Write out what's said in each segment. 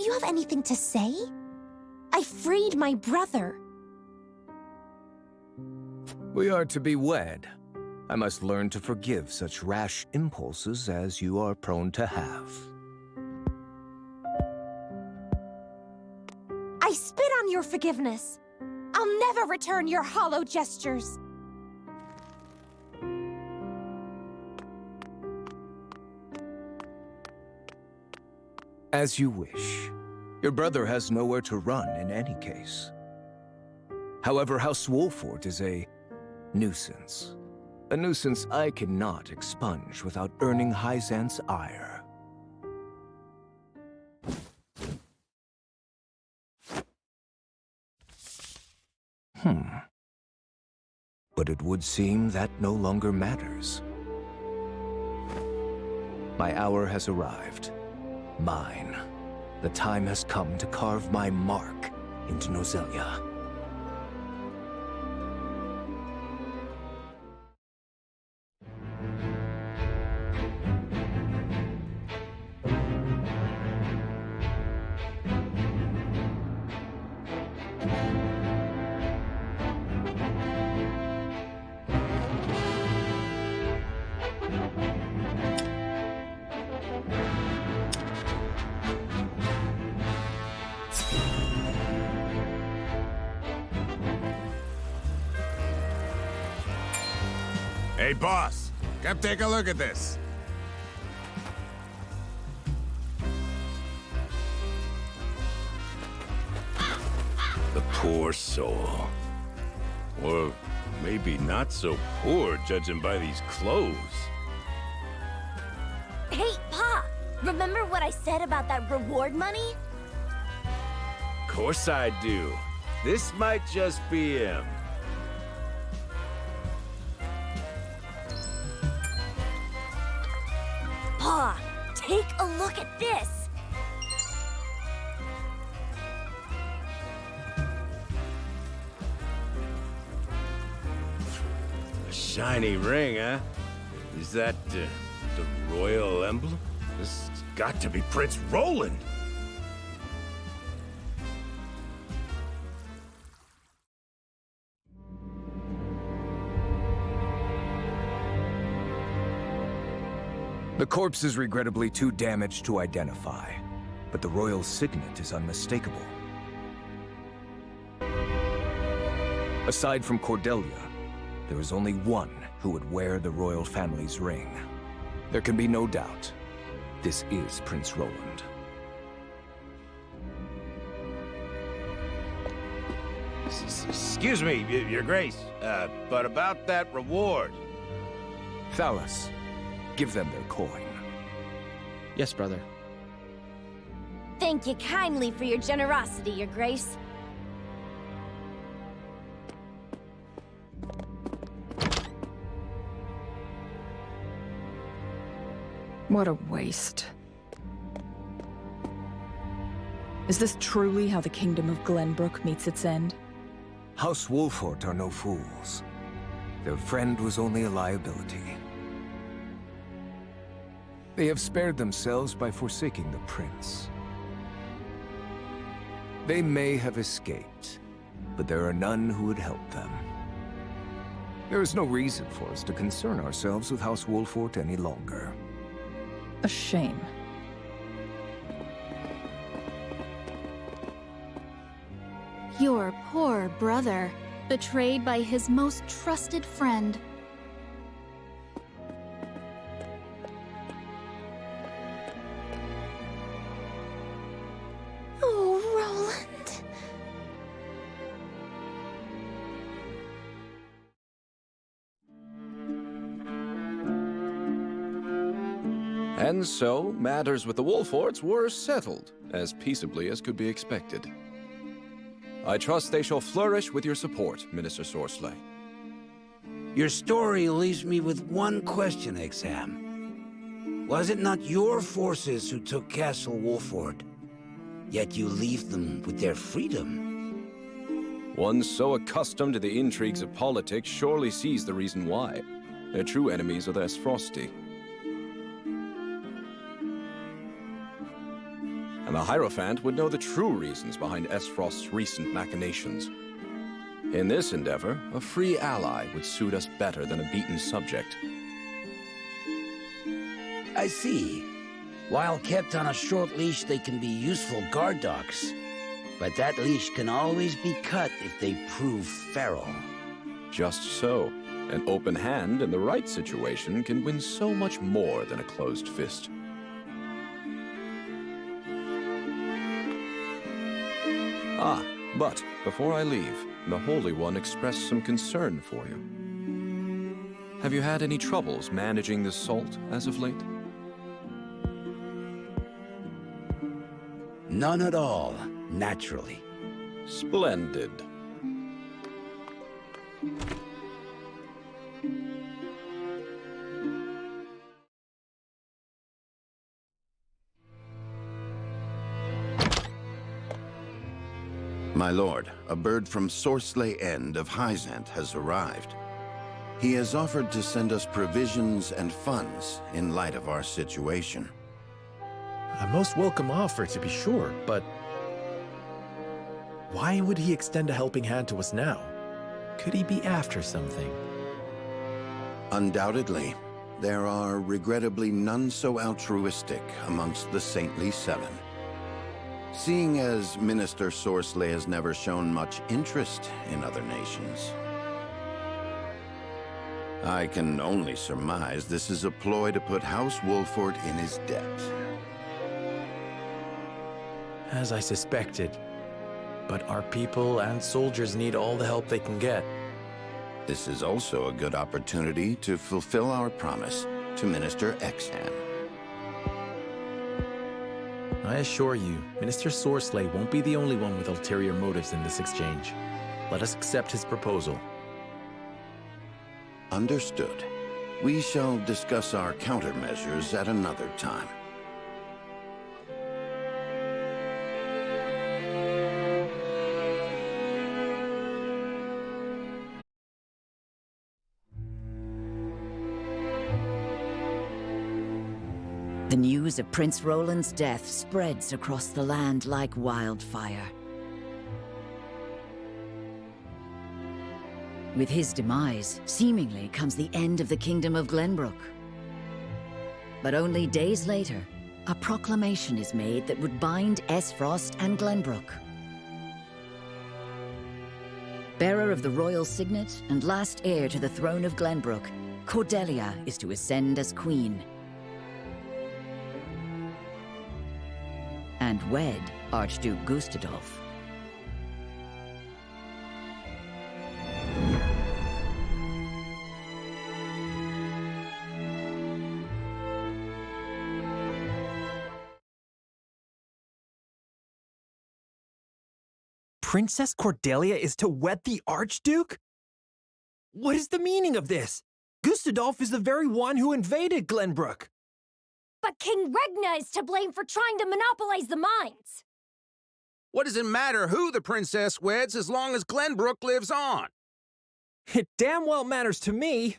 you have anything to say? I freed my brother. We are to be wed. I must learn to forgive such rash impulses as you are prone to have. I spit on your forgiveness. I'll never return your hollow gestures. As you wish. Your brother has nowhere to run in any case. However, House Wolford is a nuisance. A nuisance I cannot expunge without earning Hyzant's ire. But it would seem that no longer matters. My hour has arrived. Mine. The time has come to carve my mark into Nozelia. Hey, boss! Come take a look at this! The poor soul. Or maybe not so poor, judging by these clothes. Hey, Pa! Remember what I said about that reward money? Course I do. This might just be him. Pa, take a look at this! A shiny ring, huh? Is that, the royal emblem? This has got to be Prince Roland! The corpse is regrettably too damaged to identify, but the royal signet is unmistakable. Aside from Cordelia, there is only one who would wear the royal family's ring. There can be no doubt. This is Prince Roland. Excuse me, Your Grace, but about that reward. Thalas, give them their coin. Yes, brother. Thank you kindly for your generosity, Your Grace. What a waste. Is this truly how the kingdom of Glenbrook meets its end? House Wolford are no fools. Their friend was only a liability. They have spared themselves by forsaking the prince. They may have escaped, but there are none who would help them. There is no reason for us to concern ourselves with House Wolford any longer. A shame. Your poor brother, betrayed by his most trusted friend. Oh, Roland. And so, matters with the Wolfords were settled, as peaceably as could be expected. I trust they shall flourish with your support, Minister Sorsley. Your story leaves me with one question, Exam. Was it not your forces who took Castle Wolford, yet you leave them with their freedom? One so accustomed to the intrigues of politics surely sees the reason why. Their true enemies are less frosty. and the Hierophant would know the true reasons behind Esfrost's recent machinations. In this endeavor, a free ally would suit us better than a beaten subject. I see. While kept on a short leash, they can be useful guard dogs. But that leash can always be cut if they prove feral. Just so. An open hand in the right situation can win so much more than a closed fist. Ah, but before I leave, the Holy One expressed some concern for you. Have you had any troubles managing this salt as of late? None at all, naturally. Splendid. My lord, a bird from Sorsley End of Hyzant has arrived. He has offered to send us provisions and funds in light of our situation. A most welcome offer, to be sure, but why would he extend a helping hand to us now? Could he be after something? Undoubtedly, there are regrettably none so altruistic amongst the Saintly Seven. Seeing as Minister Sorsley has never shown much interest in other nations, I can only surmise this is a ploy to put House Wolford in his debt. As I suspected. But our people and soldiers need all the help they can get. This is also a good opportunity to fulfill our promise to Minister Exham. I assure you, Minister Sorsley won't be the only one with ulterior motives in this exchange. Let us accept his proposal. Understood. We shall discuss our countermeasures at another time. The news of Prince Roland's death spreads across the land like wildfire. With his demise, seemingly comes the end of the Kingdom of Glenbrook. But only days later, a proclamation is made that would bind Esfrost and Glenbrook. Bearer of the royal signet and last heir to the throne of Glenbrook, Cordelia is to ascend as queen. And wed Archduke Gustadolf. Princess Cordelia is to wed the Archduke? What is the meaning of this? Gustadolf is the very one who invaded Glenbrook. But King Regna is to blame for trying to monopolize the mines. What does it matter who the princess weds as long as Glenbrook lives on? It damn well matters to me.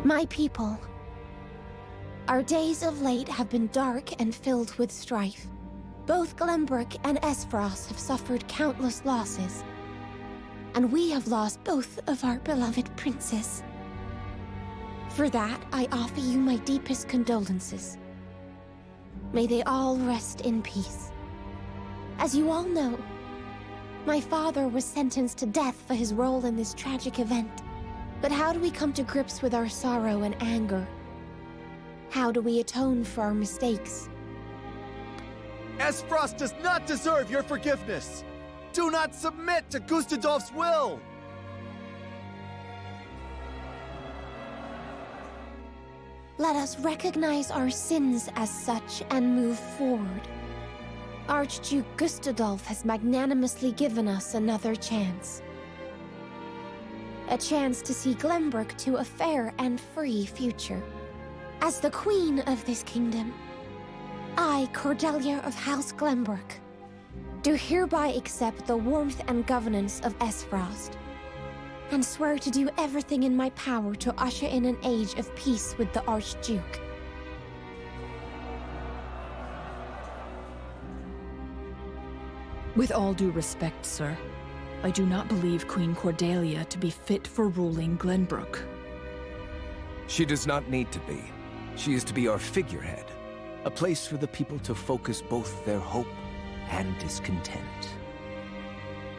My people, our days of late have been dark and filled with strife. Both Glenbrook and Esfrost have suffered countless losses, and we have lost both of our beloved princes. For that, I offer you my deepest condolences. May they all rest in peace. As you all know, my father was sentenced to death for his role in this tragic event. But how do we come to grips with our sorrow and anger? How do we atone for our mistakes? Esfrost does not deserve your forgiveness. Do not submit to Gustadolf's will. Let us recognize our sins as such and move forward. Archduke Gustadolf has magnanimously given us another chance. A chance to see Glenbrook to a fair and free future. As the queen of this kingdom, I, Cordelia of House Glenbrook, do hereby accept the warmth and governance of Esfrost, and swear to do everything in my power to usher in an age of peace with the Archduke. With all due respect, sir, I do not believe Queen Cordelia to be fit for ruling Glenbrook. She does not need to be. She is to be our figurehead, a place for the people to focus both their hope and discontent.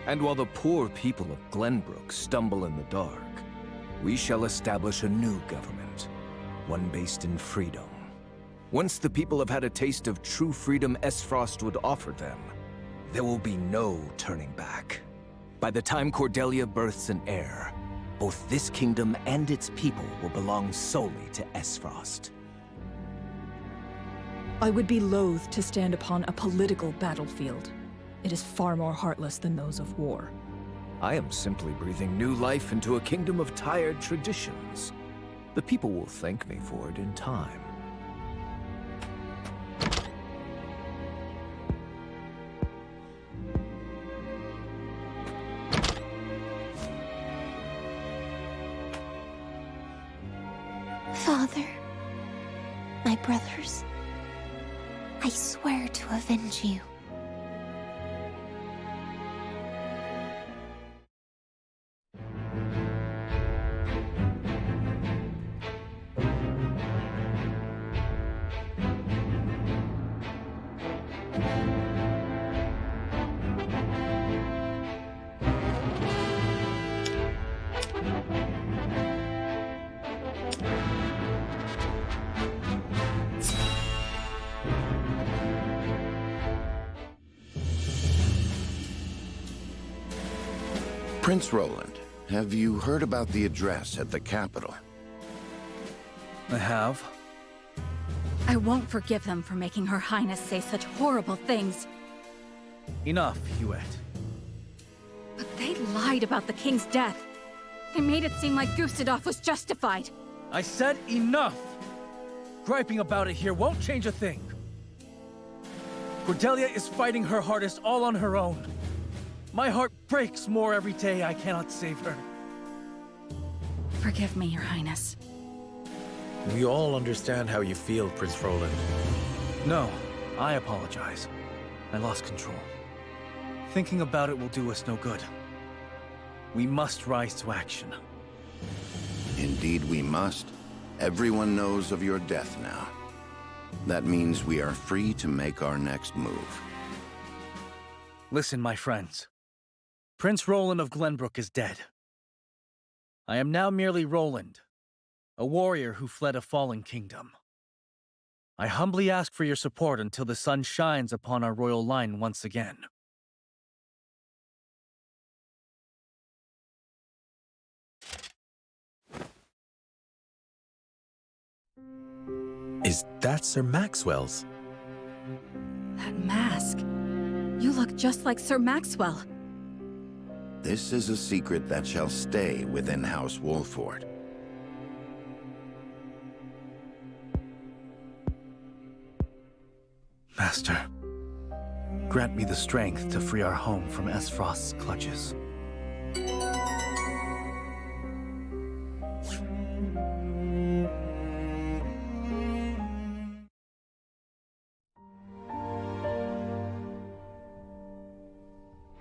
And while the poor people of Glenbrook stumble in the dark, we shall establish a new government, one based in freedom. Once the people have had a taste of true freedom Esfrost would offer them, there will be no turning back. By the time Cordelia births an heir, both this kingdom and its people will belong solely to Esfrost. I would be loath to stand upon a political battlefield. It is far more heartless than those of war. I am simply breathing new life into a kingdom of tired traditions. The people will thank me for it in time. Father, my brothers, I swear to avenge you. Prince Roland, have you heard about the address at the capital? I have. I won't forgive them for making Her Highness say such horrible things. Enough, Hewitt. But they lied about the king's death. They made it seem like Gustadolf was justified. I said enough! Griping about it here won't change a thing. Cordelia is fighting her hardest all on her own. My heart breaks more every day I cannot save her. Forgive me, Your Highness. We all understand how you feel, Prince Roland. No, I apologize. I lost control. Thinking about it will do us no good. We must rise to action. Indeed we must. Everyone knows of your death now. That means we are free to make our next move. Listen, my friends. Prince Roland of Glenbrook is dead. I am now merely Roland, a warrior who fled a fallen kingdom. I humbly ask for your support until the sun shines upon our royal line once again. Is that Sir Maxwell's? That mask. You look just like Sir Maxwell. This is a secret that shall stay within House Wolford. Master, grant me the strength to free our home from Esfrost's clutches.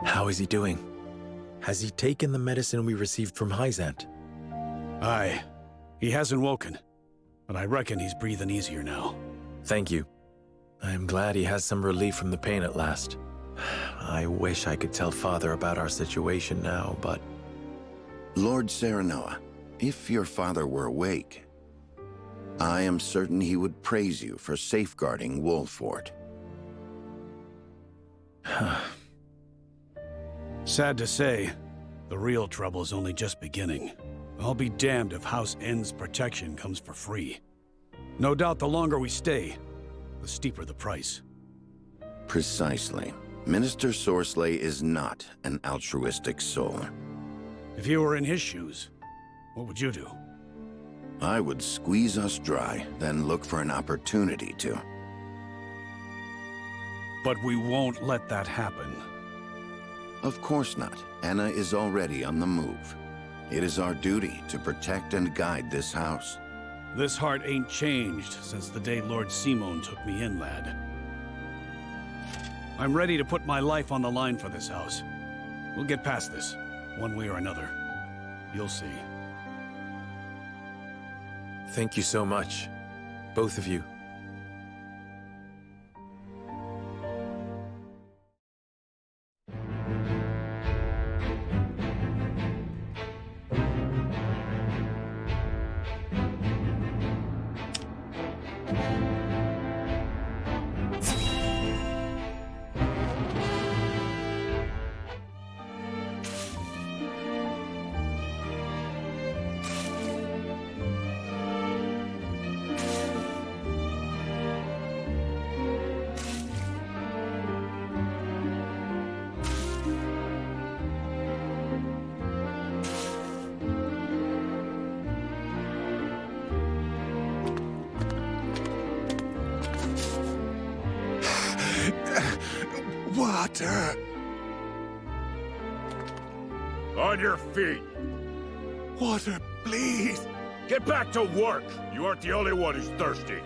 How is he doing? Has he taken the medicine we received from Hyzant? Aye. He hasn't woken, but I reckon he's breathing easier now. Thank you. I am glad he has some relief from the pain at last. I wish I could tell Father about our situation now, but... Lord Serenoa, if your father were awake, I am certain he would praise you for safeguarding Wolford. Sad to say, the real trouble is only just beginning. I'll be damned if House N's protection comes for free. No doubt the longer we stay, the steeper the price. Precisely. Minister Sorsley is not an altruistic soul. If you were in his shoes, what would you do? I would squeeze us dry, then look for an opportunity to. But we won't let that happen. Of course not. Anna is already on the move. It is our duty to protect and guide this house. This heart ain't changed since the day Lord Simon took me in, lad. I'm ready to put my life on the line for this house. We'll get past this, one way or another. You'll see. Thank you so much, both of you. Water! On your feet! Water, please! Get back to work! You aren't the only one who's thirsty.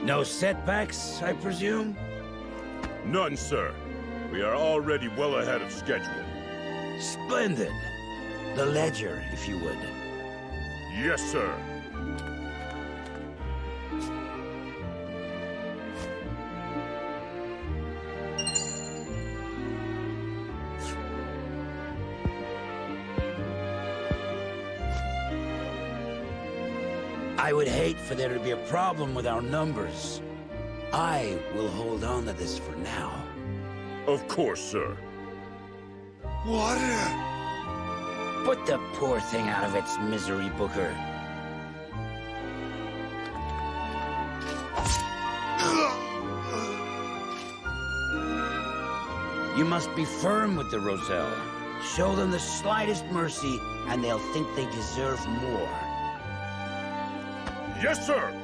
No setbacks, I presume? None, sir. We are already well ahead of schedule. Splendid. The ledger, if you would. Yes, sir. I would hate for there to be a problem with our numbers. I will hold on to this for now. Of course, sir. Water! Put the poor thing out of its misery, Booker. You must be firm with the Roselle. Show them the slightest mercy, and they'll think they deserve more. Yes, sir!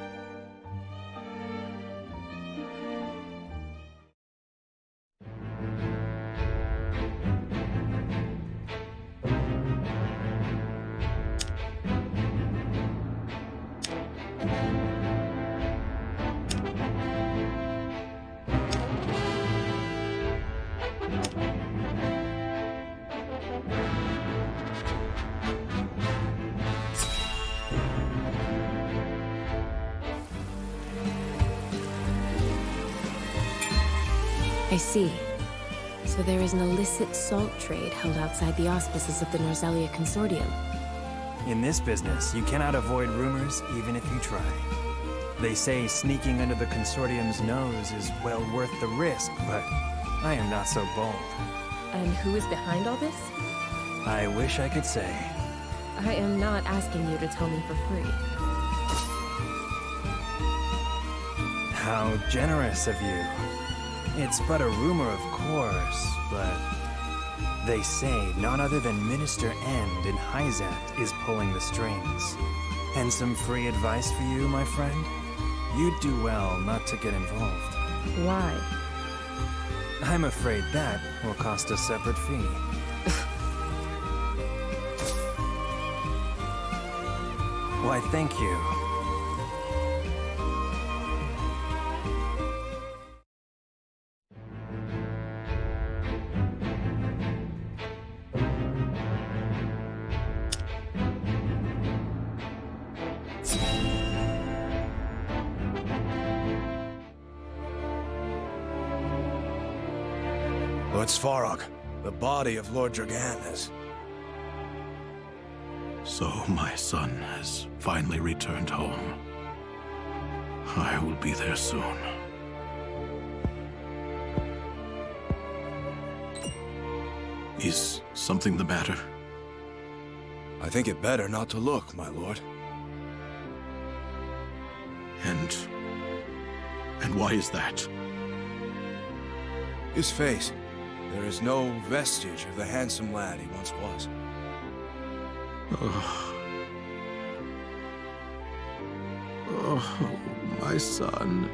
I see. So there is an illicit salt trade held outside the auspices of the Norzelia Consortium. In this business, you cannot avoid rumors even if you try. They say sneaking under the Consortium's nose is well worth the risk, but I am not so bold. And who is behind all this? I wish I could say. I am not asking you to tell me for free. How generous of you. It's but a rumor, of course, but they say none other than Minister End in Hyzant is pulling the strings. And some free advice for you, my friend? You'd do well not to get involved. Why? I'm afraid that will cost a separate fee. Why, thank you. Lord Svarog, the body of Lord Dragan is... So my son has finally returned home. I will be there soon. Is something the matter? I think it better not to look, my lord. And why is that? His face. There is no vestige of the handsome lad he once was. Oh, my son.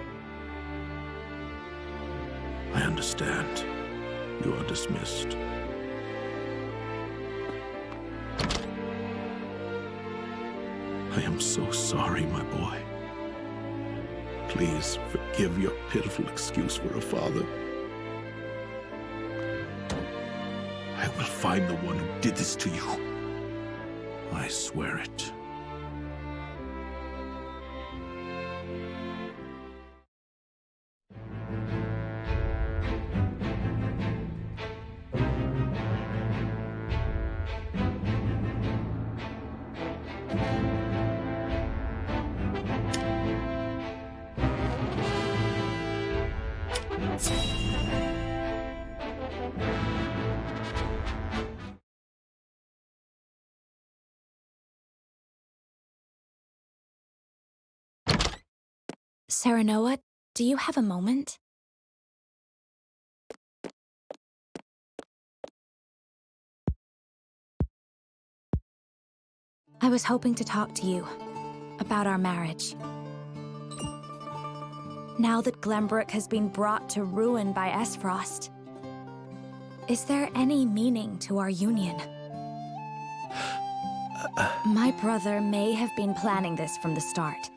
I understand. You are dismissed. I am so sorry, my boy. Please forgive your pitiful excuse for a father. I will find the one who did this to you. I swear it. Serenoa, do you have a moment? I was hoping to talk to you about our marriage. Now that Glenbrook has been brought to ruin by Esfrost, is there any meaning to our union? My brother may have been planning this from the start,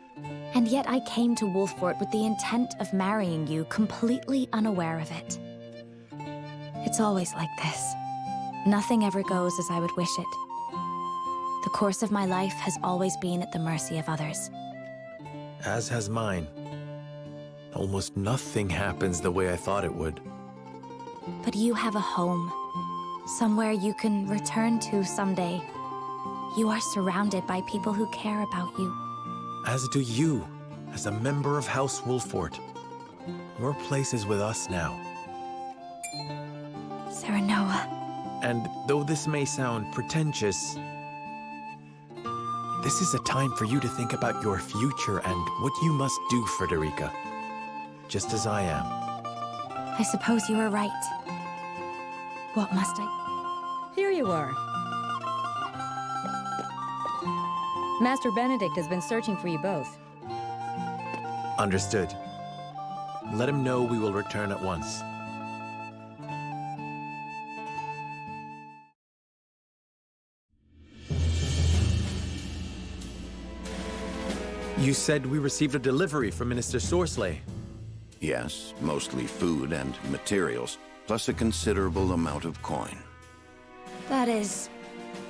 and yet I came to Wolffort with the intent of marrying you, completely unaware of it. It's always like this. Nothing ever goes as I would wish it. The course of my life has always been at the mercy of others. As has mine. Almost nothing happens the way I thought it would. But you have a home, somewhere you can return to someday. You are surrounded by people who care about you. As do you, as a member of House Wolffort. Your place is with us now. Serenoa. And though this may sound pretentious, this is a time for you to think about your future and what you must do, Frederica. Just as I am. I suppose you are right. What must I... Here you are. Master Benedict has been searching for you both. Understood. Let him know we will return at once. You said we received a delivery from Minister Sorsley. Yes, mostly food and materials, plus a considerable amount of coin. That is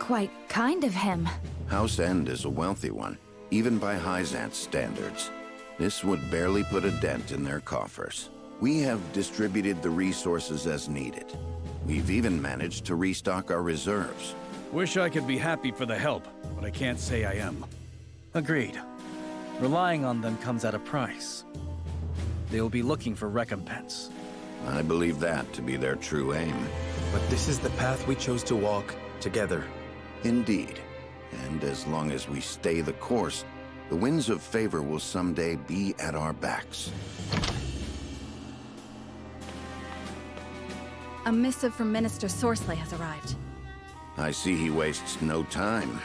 quite kind of him. House End is a wealthy one, even by Hyzant's standards. This would barely put a dent in their coffers. We have distributed the resources as needed. We've even managed to restock our reserves. Wish I could be happy for the help, but I can't say I am. Agreed. Relying on them comes at a price. They will be looking for recompense. I believe that to be their true aim. But this is the path we chose to walk together. Indeed. And as long as we stay the course, the winds of favor will someday be at our backs. A missive from Minister Sorsley has arrived. I see he wastes no time.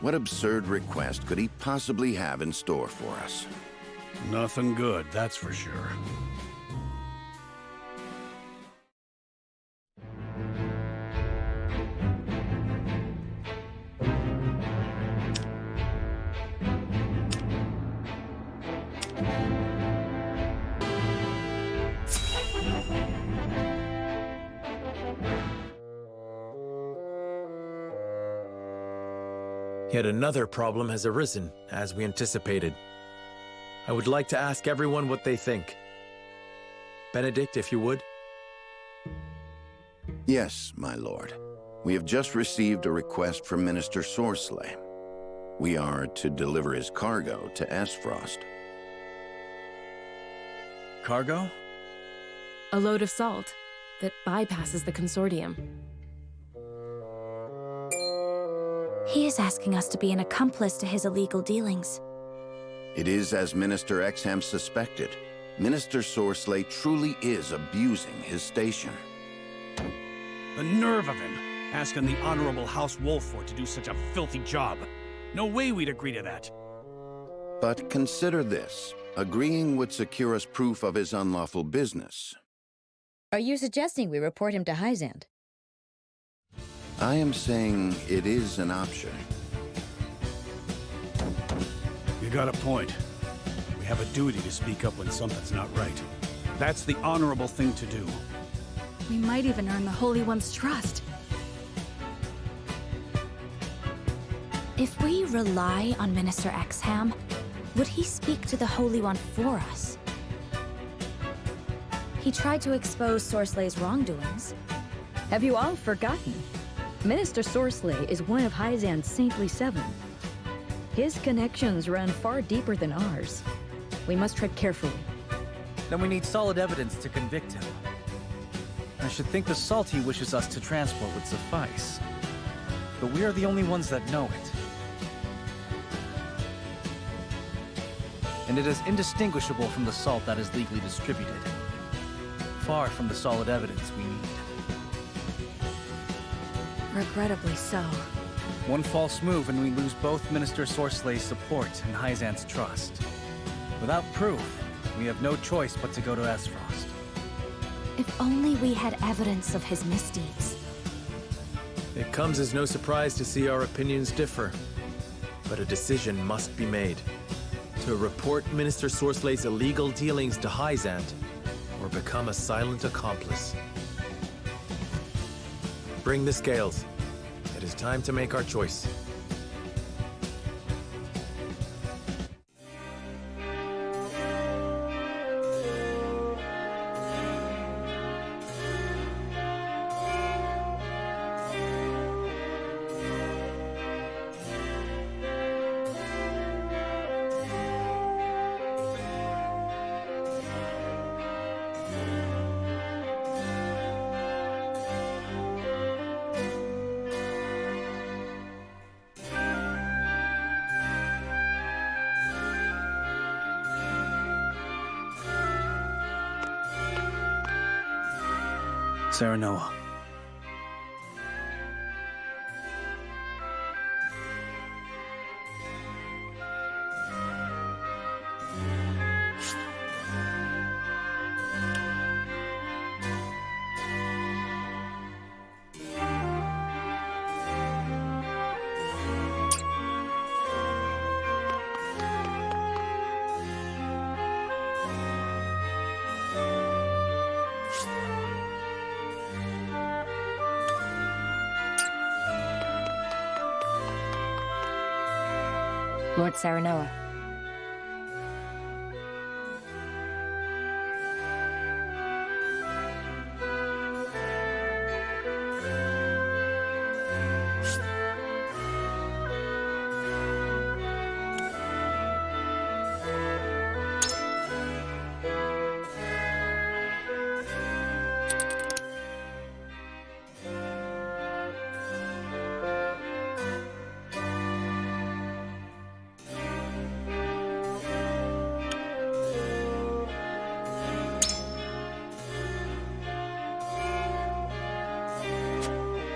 What absurd request could he possibly have in store for us? Nothing good, that's for sure. Yet another problem has arisen, as we anticipated. I would like to ask everyone what they think. Benedict, if you would. Yes, my lord. We have just received a request from Minister Sorsley. We are to deliver his cargo to Esfrost. Cargo? A load of salt that bypasses the consortium. He is asking us to be an accomplice to his illegal dealings. It is as Minister Exham suspected. Minister Sorsley truly is abusing his station. The nerve of him, asking the Honorable House Wolffort to do such a filthy job. No way we'd agree to that. But consider this. Agreeing would secure us proof of his unlawful business. Are you suggesting we report him to Hyzant? I am saying it is an option. You got a point. We have a duty to speak up when something's not right. That's the honorable thing to do. We might even earn the Holy One's trust. If we rely on Minister Exham, would he speak to the Holy One for us? He tried to expose Sorslay's wrongdoings. Have you all forgotten? Minister Sorsley is one of Hyzant's Saintly Seven. His connections run far deeper than ours. We must tread carefully. Then we need solid evidence to convict him. I should think the salt he wishes us to transport would suffice. But we are the only ones that know it. And it is indistinguishable from the salt that is legally distributed. Far from the solid evidence we need. Regrettably so. One false move and we lose both Minister Sorslay's support and Hyzant's trust. Without proof, we have no choice but to go to Esfrost. If only we had evidence of his misdeeds. It comes as no surprise to see our opinions differ. But a decision must be made. To report Minister Sorslay's illegal dealings to Hyzant, or become a silent accomplice. Bring the scales. It is time to make our choice. Serenoa. Lord Serenoa.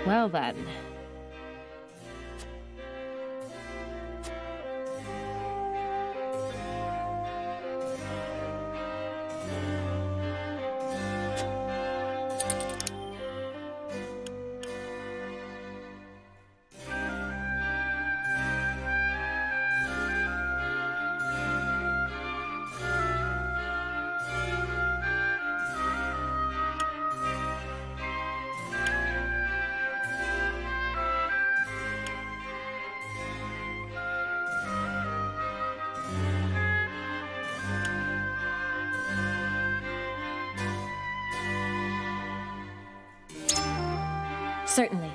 Well then. Certainly.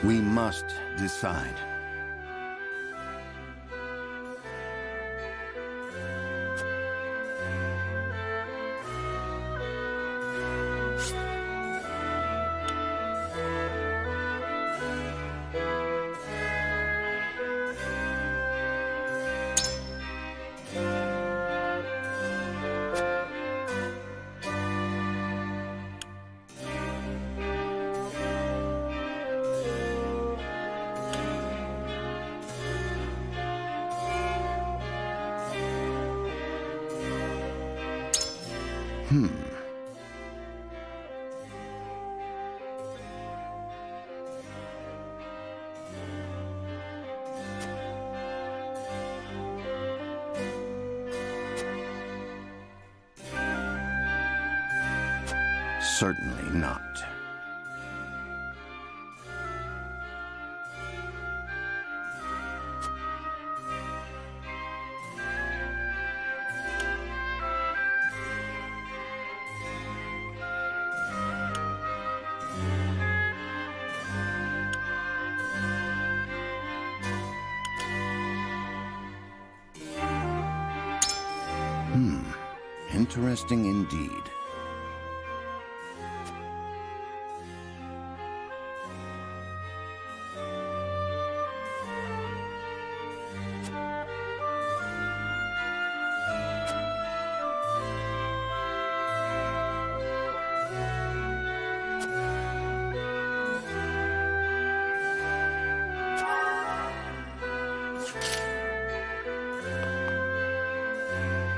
We must decide. Certainly not. Interesting indeed.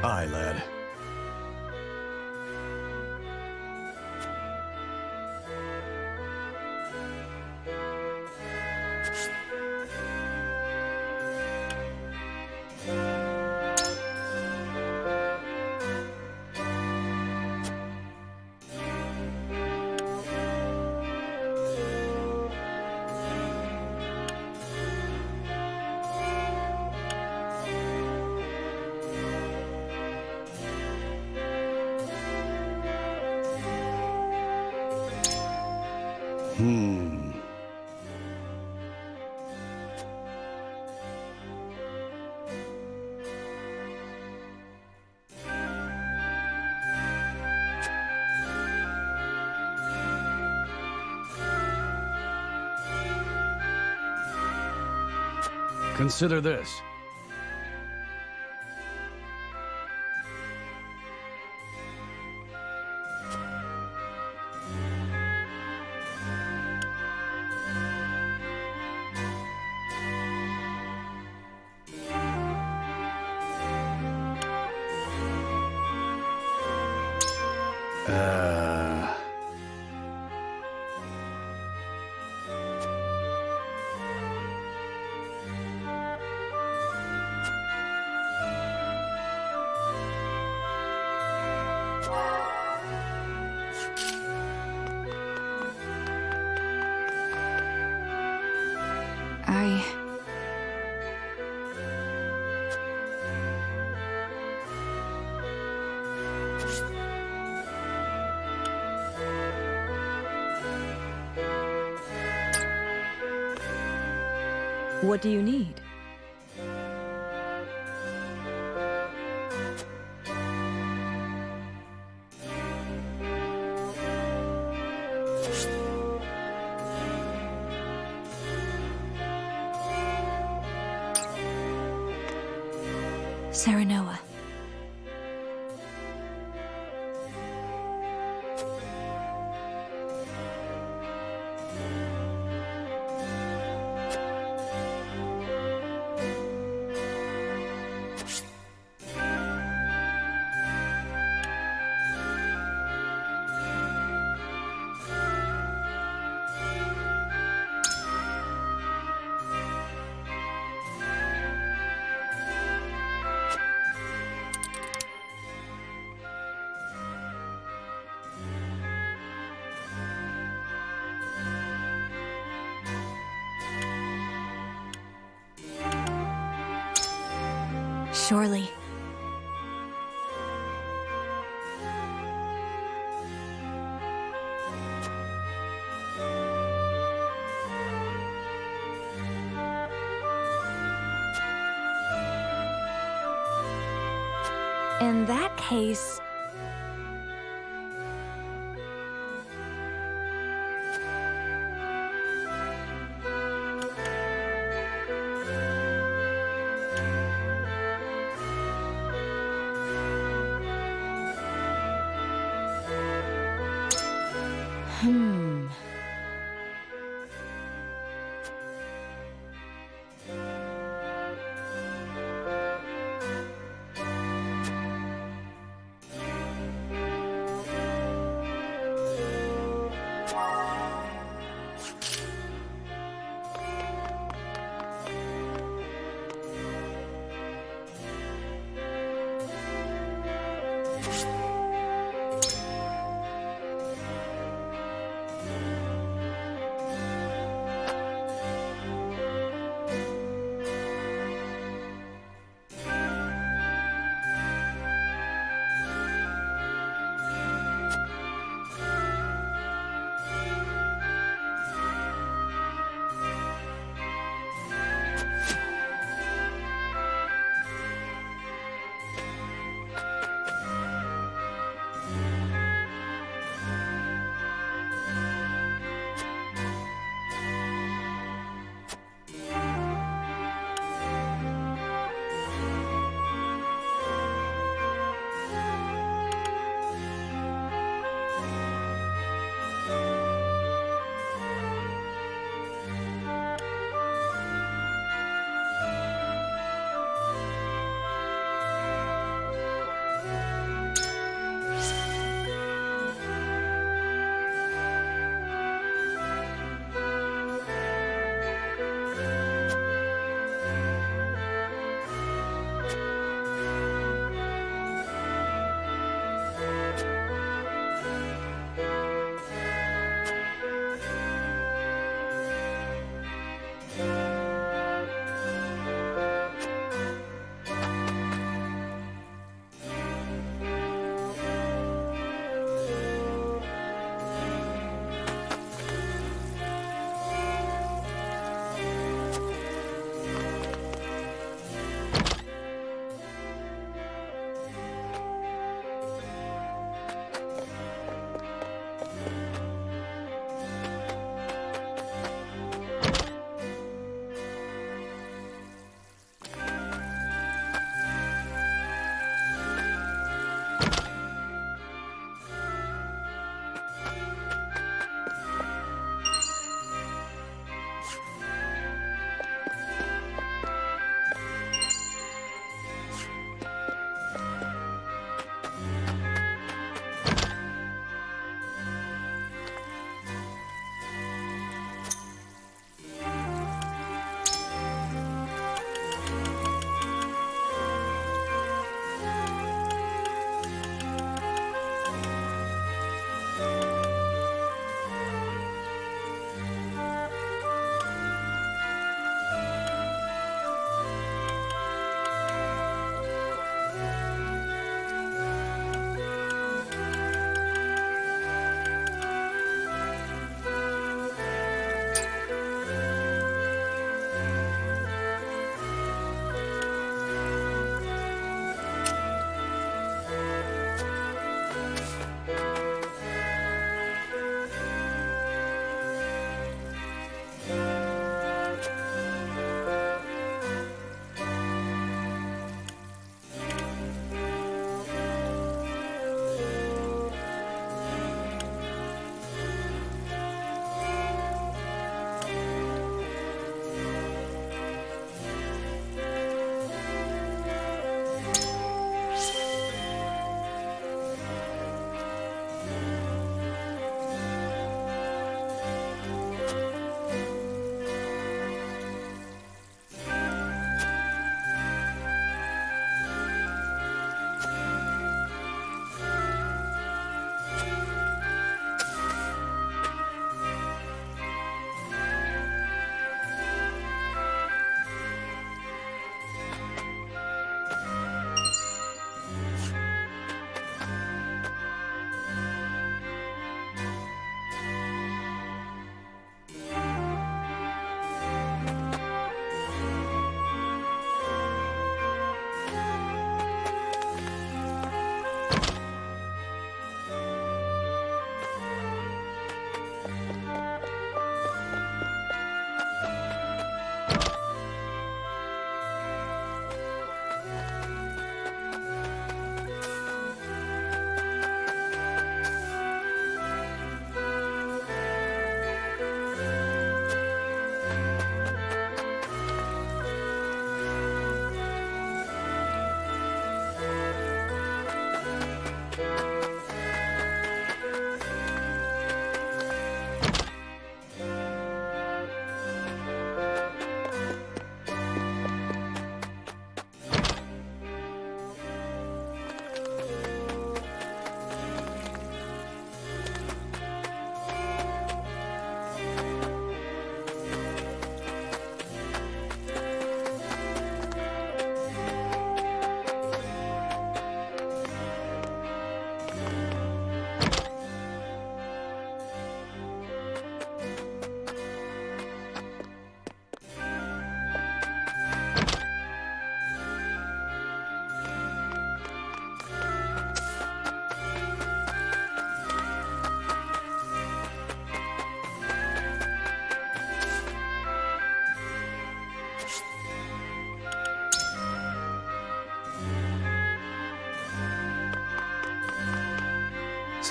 Aye, lad. Consider this. What do you need? Serenoa. Surely. In that case...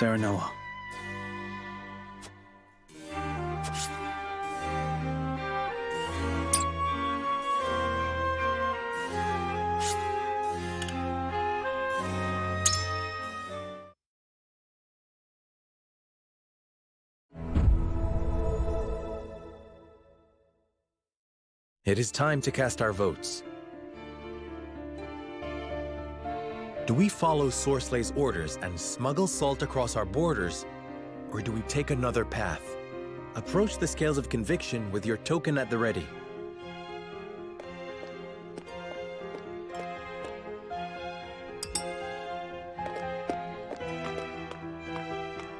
Serenoa. It is time to cast our votes. Do we follow Sorslay's orders and smuggle salt across our borders, or do we take another path? Approach the scales of conviction with your token at the ready.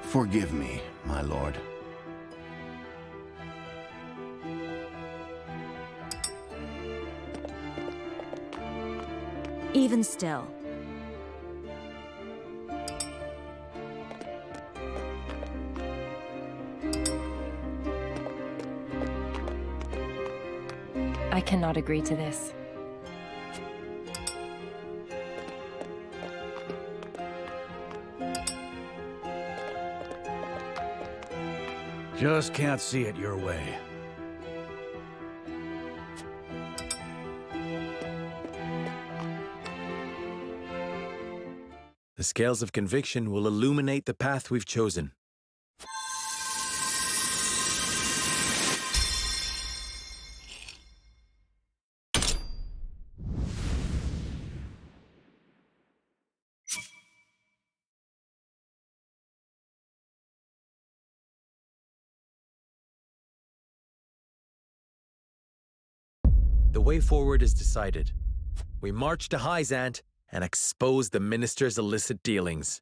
Forgive me, my lord. Even still. I cannot agree to this. Just can't see it your way. The scales of conviction will illuminate the path we've chosen. The way forward is decided. We march to Hyzant and expose the minister's illicit dealings.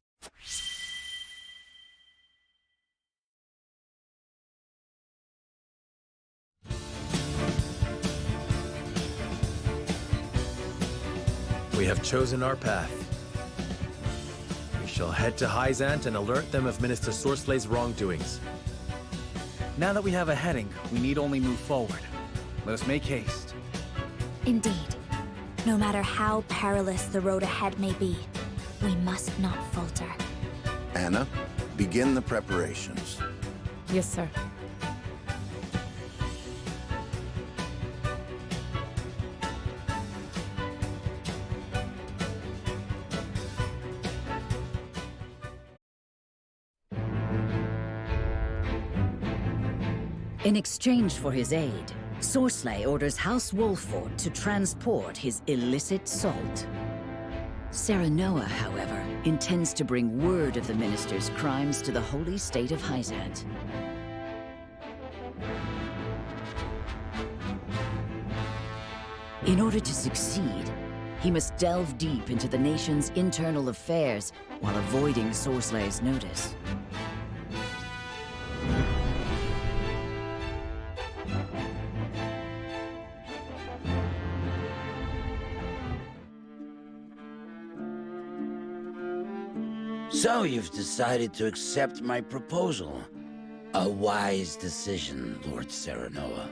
We have chosen our path. We shall head to Hyzant and alert them of Minister Sorslay's wrongdoings. Now that we have a heading, we need only move forward. Let us make haste. Indeed. No matter how perilous the road ahead may be, we must not falter. Anna, begin the preparations. Yes, sir. In exchange for his aid, Sorsley orders House Wolford to transport his illicit salt. Serenoa, however, intends to bring word of the minister's crimes to the holy state of Hyzant. In order to succeed, he must delve deep into the nation's internal affairs while avoiding Sorsley's notice. So you've decided to accept my proposal. A wise decision, Lord Serenoa.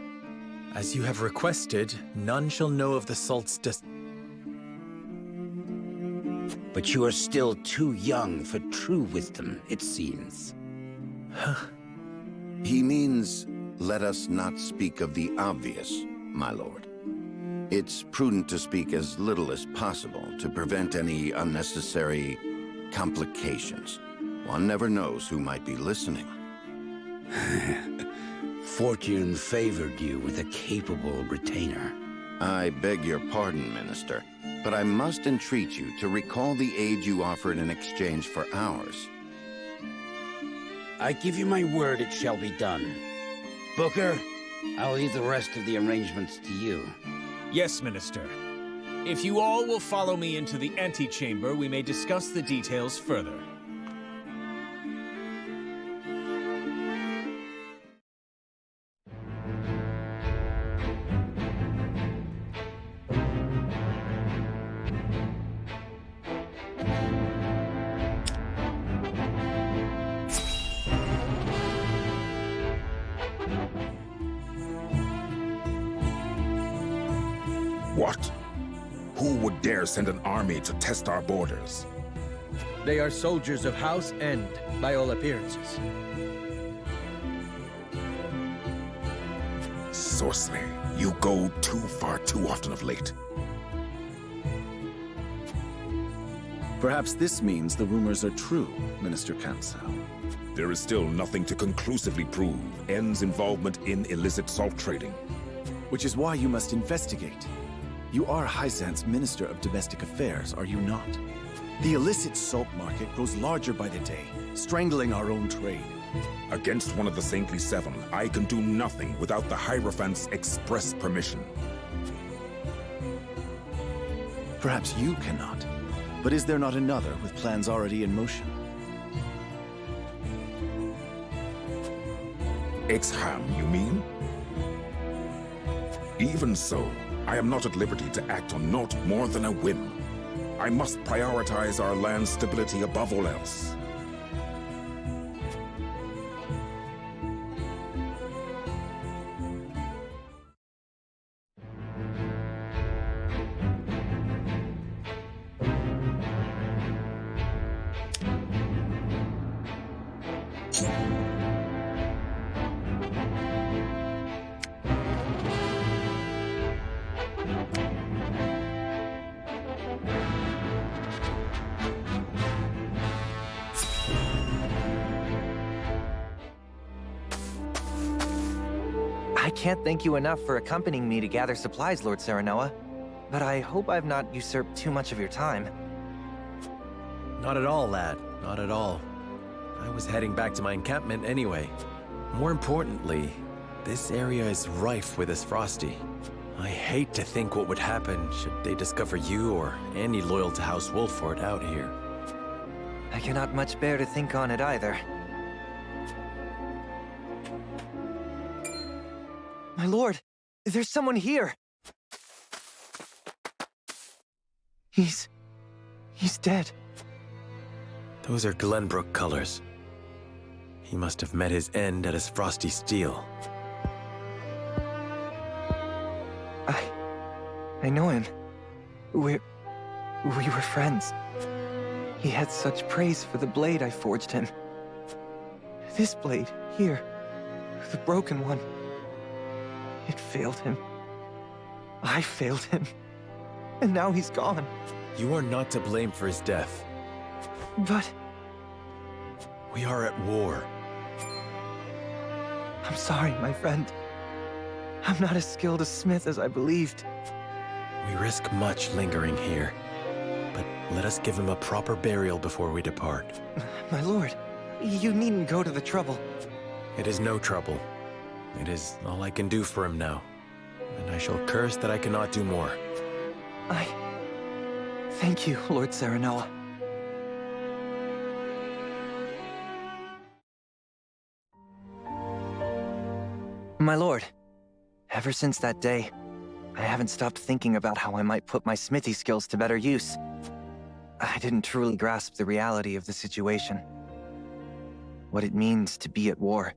As you have requested, none shall know of the salt's But you are still too young for true wisdom, it seems. He means, let us not speak of the obvious, my lord. It's prudent to speak as little as possible to prevent any unnecessary complications. One never knows who might be listening. Fortune favored you with a capable retainer. I beg your pardon, Minister, but I must entreat you to recall the aid you offered in exchange for ours. I give you my word it shall be done. Booker, I'll leave the rest of the arrangements to you. Yes, Minister. If you all will follow me into the antechamber, we may discuss the details further. What? Who would dare send an army to test our borders? They are soldiers of House End, by all appearances. Sorcery, you go too far too often of late. Perhaps this means the rumors are true, Minister Cancel. There is still nothing to conclusively prove N's involvement in illicit salt trading. Which is why you must investigate. You are Hyzant's Minister of Domestic Affairs, are you not? The illicit salt market grows larger by the day, strangling our own trade. Against one of the Saintly Seven, I can do nothing without the Hierophant's express permission. Perhaps you cannot. But is there not another with plans already in motion? Exham, you mean? Even so, I am not at liberty to act on naught more than a whim. I must prioritize our land's stability above all else. I can't thank you enough for accompanying me to gather supplies, Lord Serenoa. But I hope I've not usurped too much of your time. Not at all, lad. Not at all. I was heading back to my encampment anyway. More importantly, this area is rife with Frosty. I hate to think what would happen should they discover you or any loyal to House Wolford out here. I cannot much bear to think on it either. My lord, there's someone here! He's dead. Those are Glenbrook colors. He must have met his end at his Frosty Steel. I know him. We were friends. He had such praise for the blade I forged him. This blade, here, the broken one. It failed him. I failed him. And now he's gone. You are not to blame for his death. But... we are at war. I'm sorry, my friend. I'm not as skilled a smith as I believed. We risk much lingering here. But let us give him a proper burial before we depart. My lord, you needn't go to the trouble. It is no trouble. It is all I can do for him now. And I shall curse that I cannot do more. Thank you, Lord Serenoa. My lord, ever since that day, I haven't stopped thinking about how I might put my smithy skills to better use. I didn't truly grasp the reality of the situation. What it means to be at war.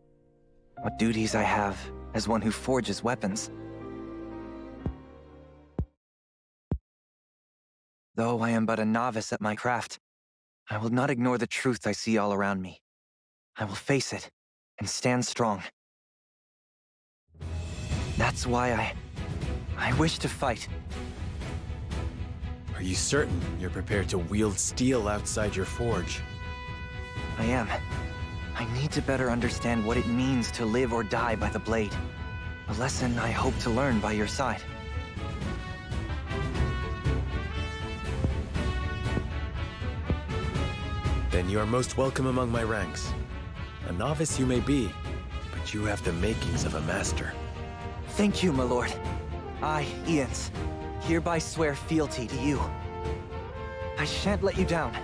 What duties I have as one who forges weapons. Though I am but a novice at my craft, I will not ignore the truth I see all around me. I will face it and stand strong. That's why I wish to fight. Are you certain you're prepared to wield steel outside your forge? I am. I need to better understand what it means to live or die by the blade. A lesson I hope to learn by your side. Then you are most welcome among my ranks. A novice you may be, but you have the makings of a master. Thank you, my lord. I, Ians, hereby swear fealty to you. I shan't let you down.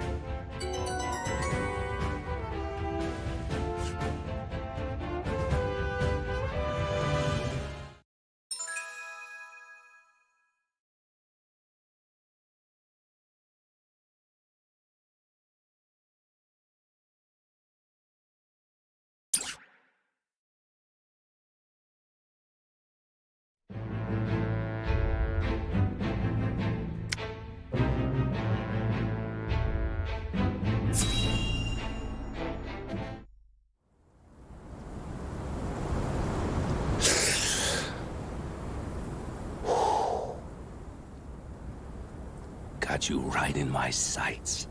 got you right in my sights.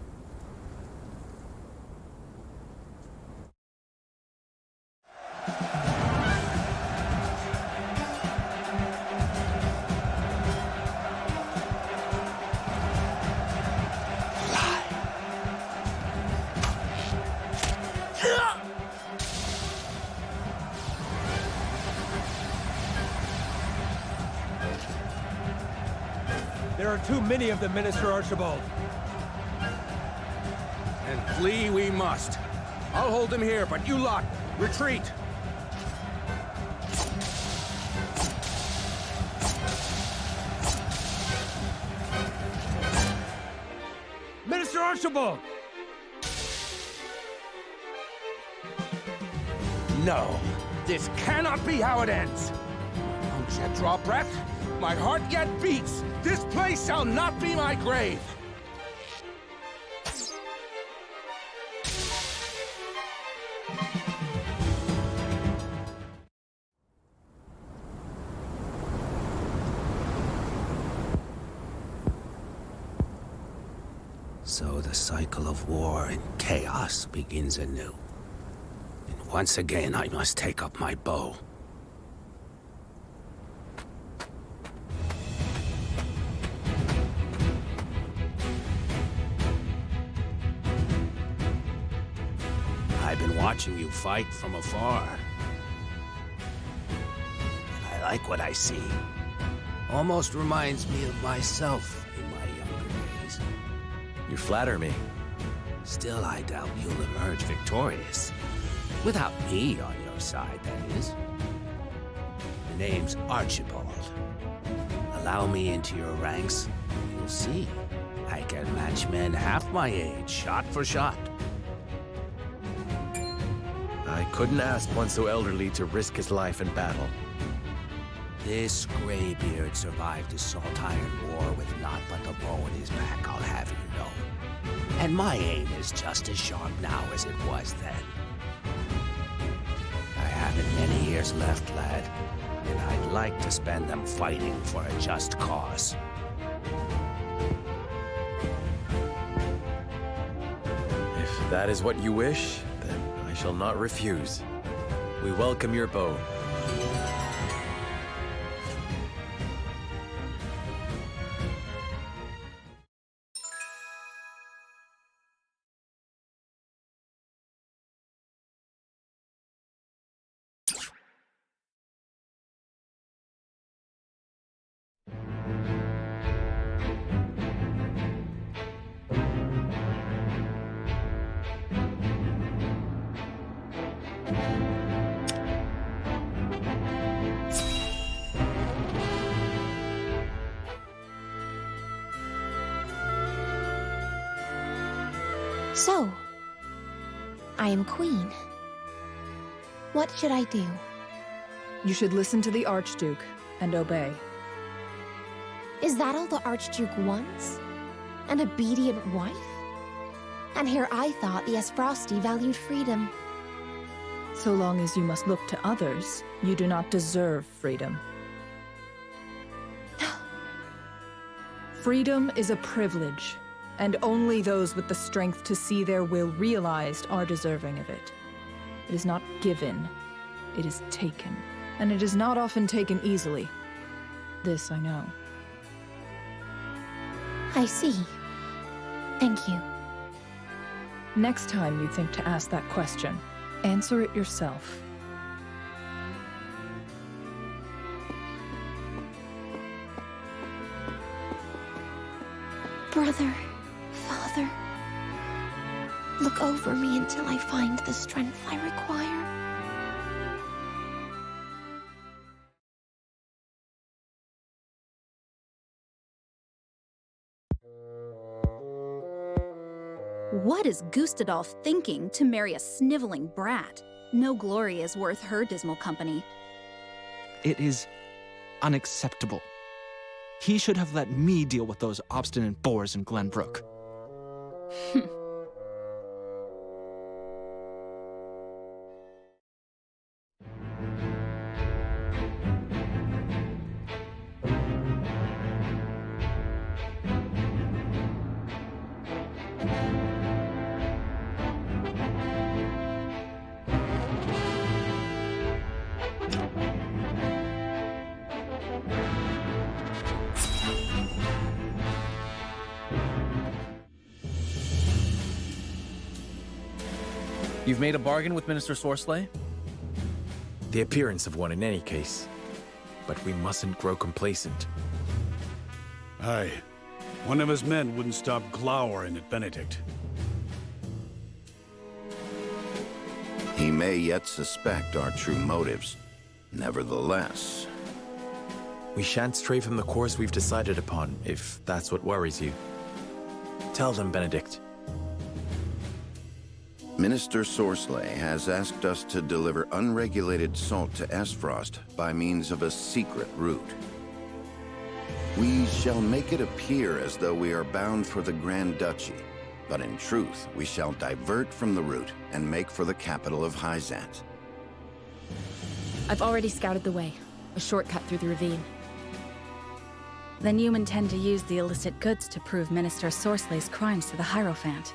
There are too many of them, Minister Archibald. And flee we must. I'll hold him here, but you lot, retreat! Minister Archibald! No, this cannot be how it ends. Don't yet draw breath. My heart yet beats. This place shall not be my grave. So the cycle of war and chaos begins anew. And once again, I must take up my bow. I've been watching you fight from afar. And I like what I see. Almost reminds me of myself in my younger days. You flatter me. Still, I doubt you'll emerge victorious. Without me on your side, that is. The name's Archibald. Allow me into your ranks, and you'll see. I can match men half my age, shot for shot. I couldn't ask one so elderly to risk his life in battle. This graybeard survived the Salt Iron War with naught but the bow in his back, I'll have you know. And my aim is just as sharp now as it was then. I haven't many years left, lad, and I'd like to spend them fighting for a just cause. If that is what you wish, then I shall not refuse. We welcome your bow. So, I am queen. What should I do? You should listen to the Archduke and obey. Is that all the Archduke wants? An obedient wife? And here I thought the Esfrosti valued freedom. So long as you must look to others, you do not deserve freedom. Freedom is a privilege, and only those with the strength to see their will realized are deserving of it. It is not given, it is taken. And it is not often taken easily. This I know. I see. Thank you. Next time you think to ask that question, answer it yourself. Brother, Father, look over me until I find the strength I require. What is Gustadolf thinking to marry a sniveling brat? No glory is worth her dismal company. It is unacceptable. He should have let me deal with those obstinate boors in Glenbrook. You've made a bargain with Minister Sorsley? The appearance of one in any case. But we mustn't grow complacent. Aye. One of his men wouldn't stop glowering at Benedict. He may yet suspect our true motives. Nevertheless... We shan't stray from the course we've decided upon, if that's what worries you. Tell them, Benedict. Minister Sorsley has asked us to deliver unregulated salt to Esfrost by means of a secret route. We shall make it appear as though we are bound for the Grand Duchy, but in truth, we shall divert from the route and make for the capital of Hyzant. I've already scouted the way. A shortcut through the ravine. Then you intend to use the illicit goods to prove Minister Sorsley's crimes to the Hierophant.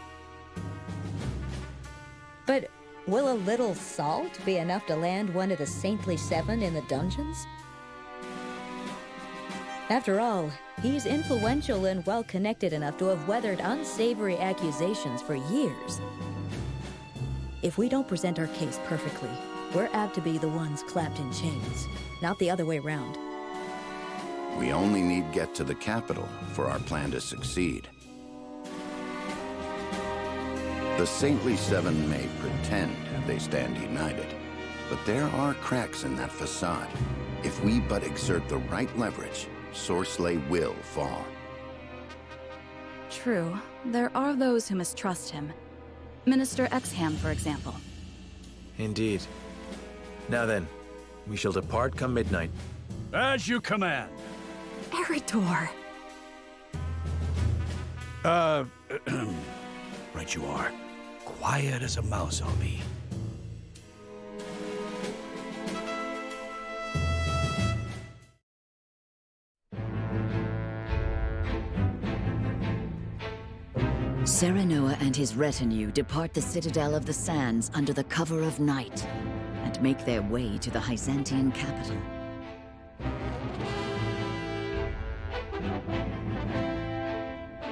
But will a little salt be enough to land one of the Saintly Seven in the dungeons? After all, he's influential and well-connected enough to have weathered unsavory accusations for years. If we don't present our case perfectly, we're apt to be the ones clapped in chains, not the other way around. We only need get to the capital for our plan to succeed. The Saintly Seven may pretend they stand united, but there are cracks in that facade. If we but exert the right leverage, Sorsley will fall. True. There are those who mistrust him. Minister Exham, for example. Indeed. Now then, we shall depart come midnight. As you command. Eridor! Right you are. Quiet as a mouse I'll be. Serenoa and his retinue depart the Citadel of the Sands under the cover of night and make their way to the Hyzantian capital.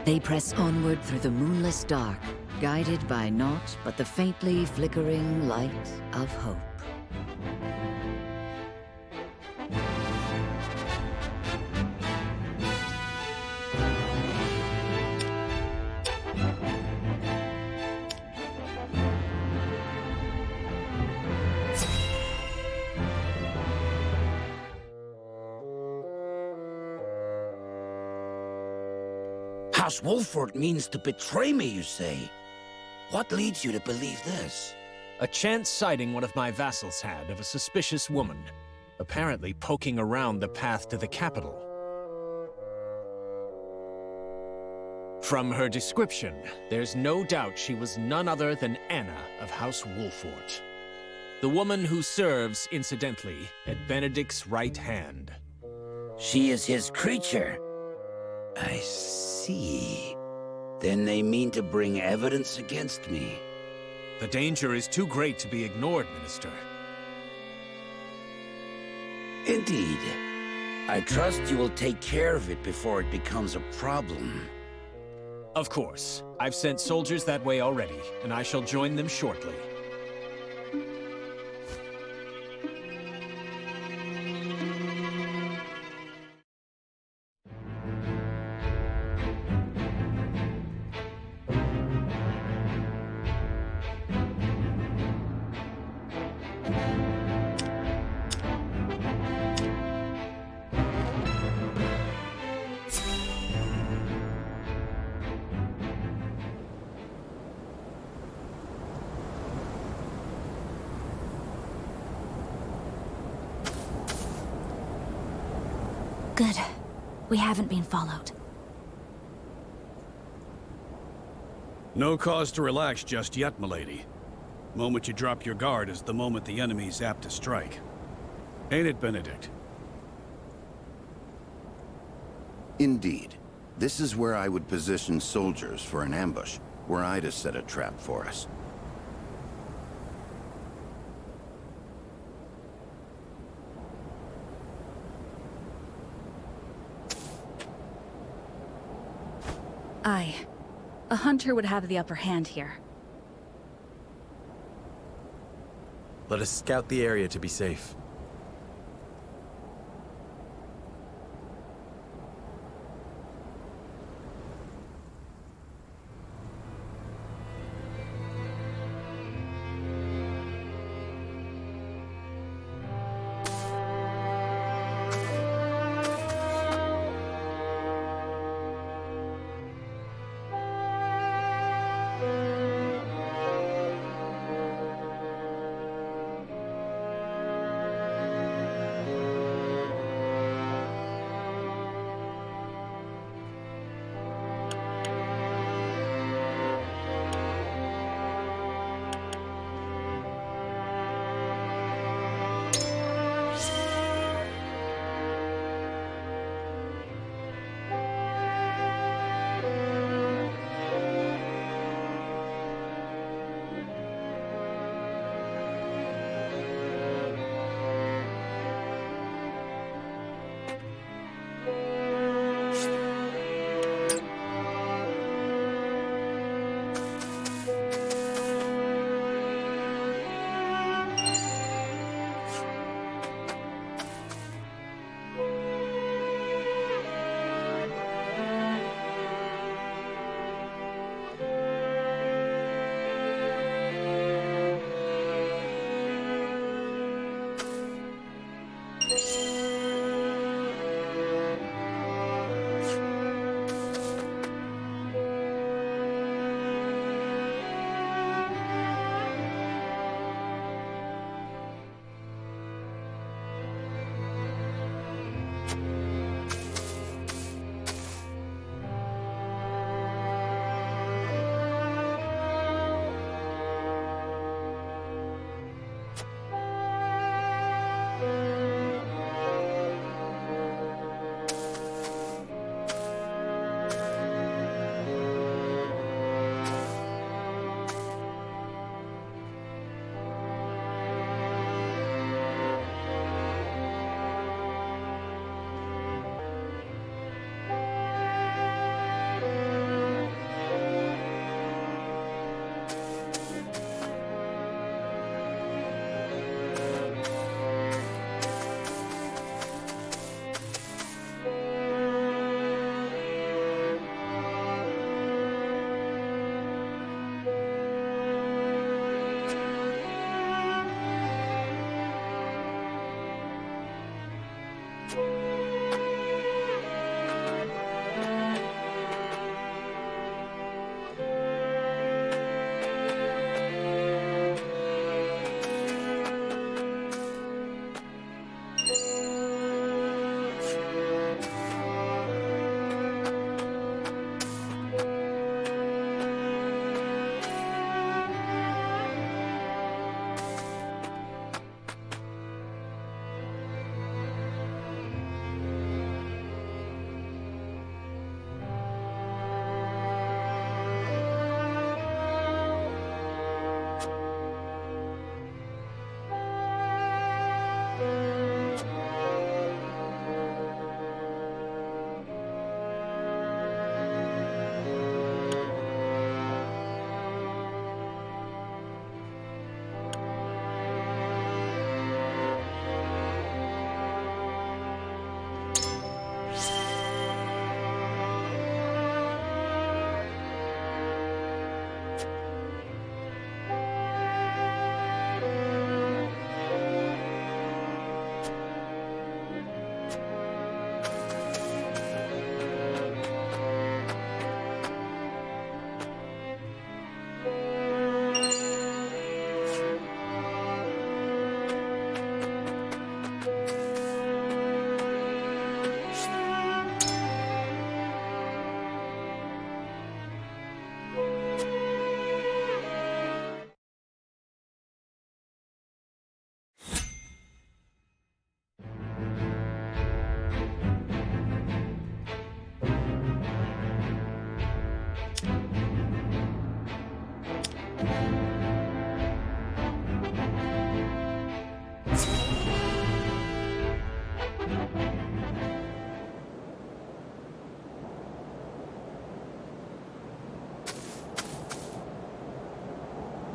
They press onward through the moonless dark, guided by naught but the faintly flickering light of hope. House Wolford means to betray me, you say? What leads you to believe this? A chance sighting one of my vassals had of a suspicious woman, apparently poking around the path to the capital. From her description, there's no doubt she was none other than Anna of House Wolford. The woman who serves, incidentally, at Benedict's right hand. She is his creature. I see. Then they mean to bring evidence against me. The danger is too great to be ignored, Minister. Indeed. I trust you will take care of it before it becomes a problem. Of course. I've sent soldiers that way already, and I shall join them shortly. Good. We haven't been followed. No cause to relax just yet, milady. Moment you drop your guard is the moment the enemy's apt to strike. Ain't it, Benedict? Indeed. This is where I would position soldiers for an ambush, were I to set a trap for us. Aye. A hunter would have the upper hand here. Let us scout the area to be safe.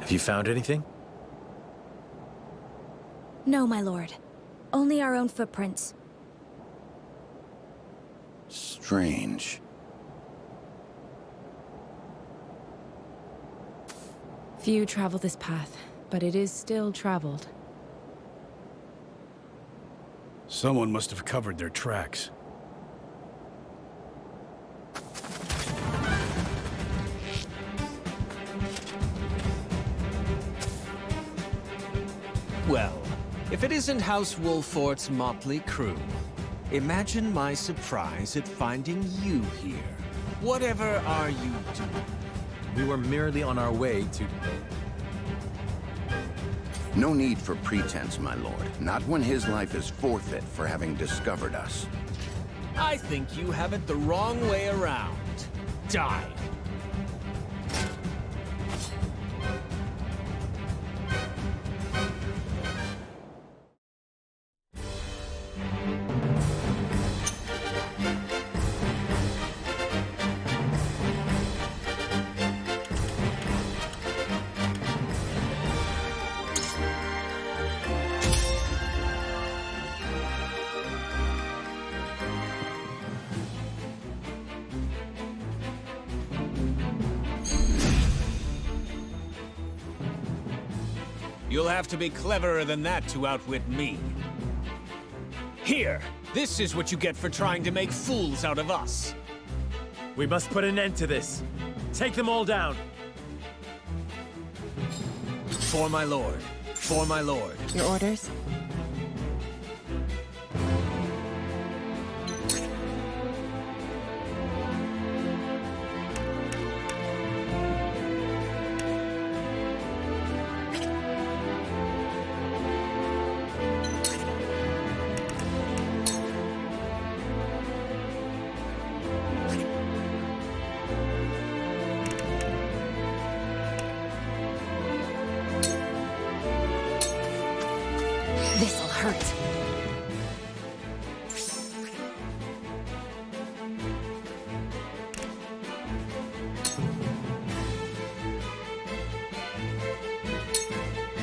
Have you found anything? No, my lord. Only our own footprints. Strange. Few travel this path, but it is still traveled. Someone must have covered their tracks. Well, if it isn't House Wolfort's motley crew, imagine my surprise at finding you here. Whatever are you doing? We were merely on our way to... No need for pretense, my lord. Not when his life is forfeit for having discovered us. I think you have it the wrong way around. Die. You'll have to be cleverer than that to outwit me. Here, this is what you get for trying to make fools out of us. We must put an end to this. Take them all down. For my lord. For my lord. Your orders? This'll hurt.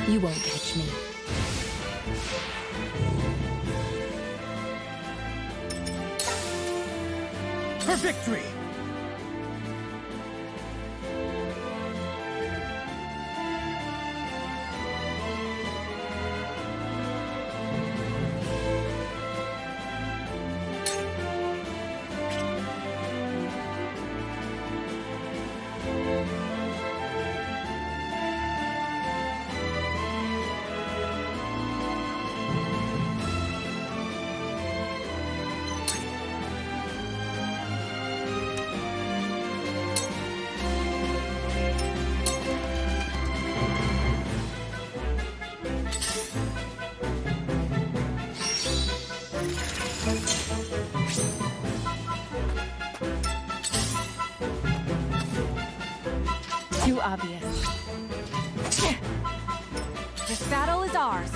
You won't catch me. For victory! Too obvious. This battle is ours.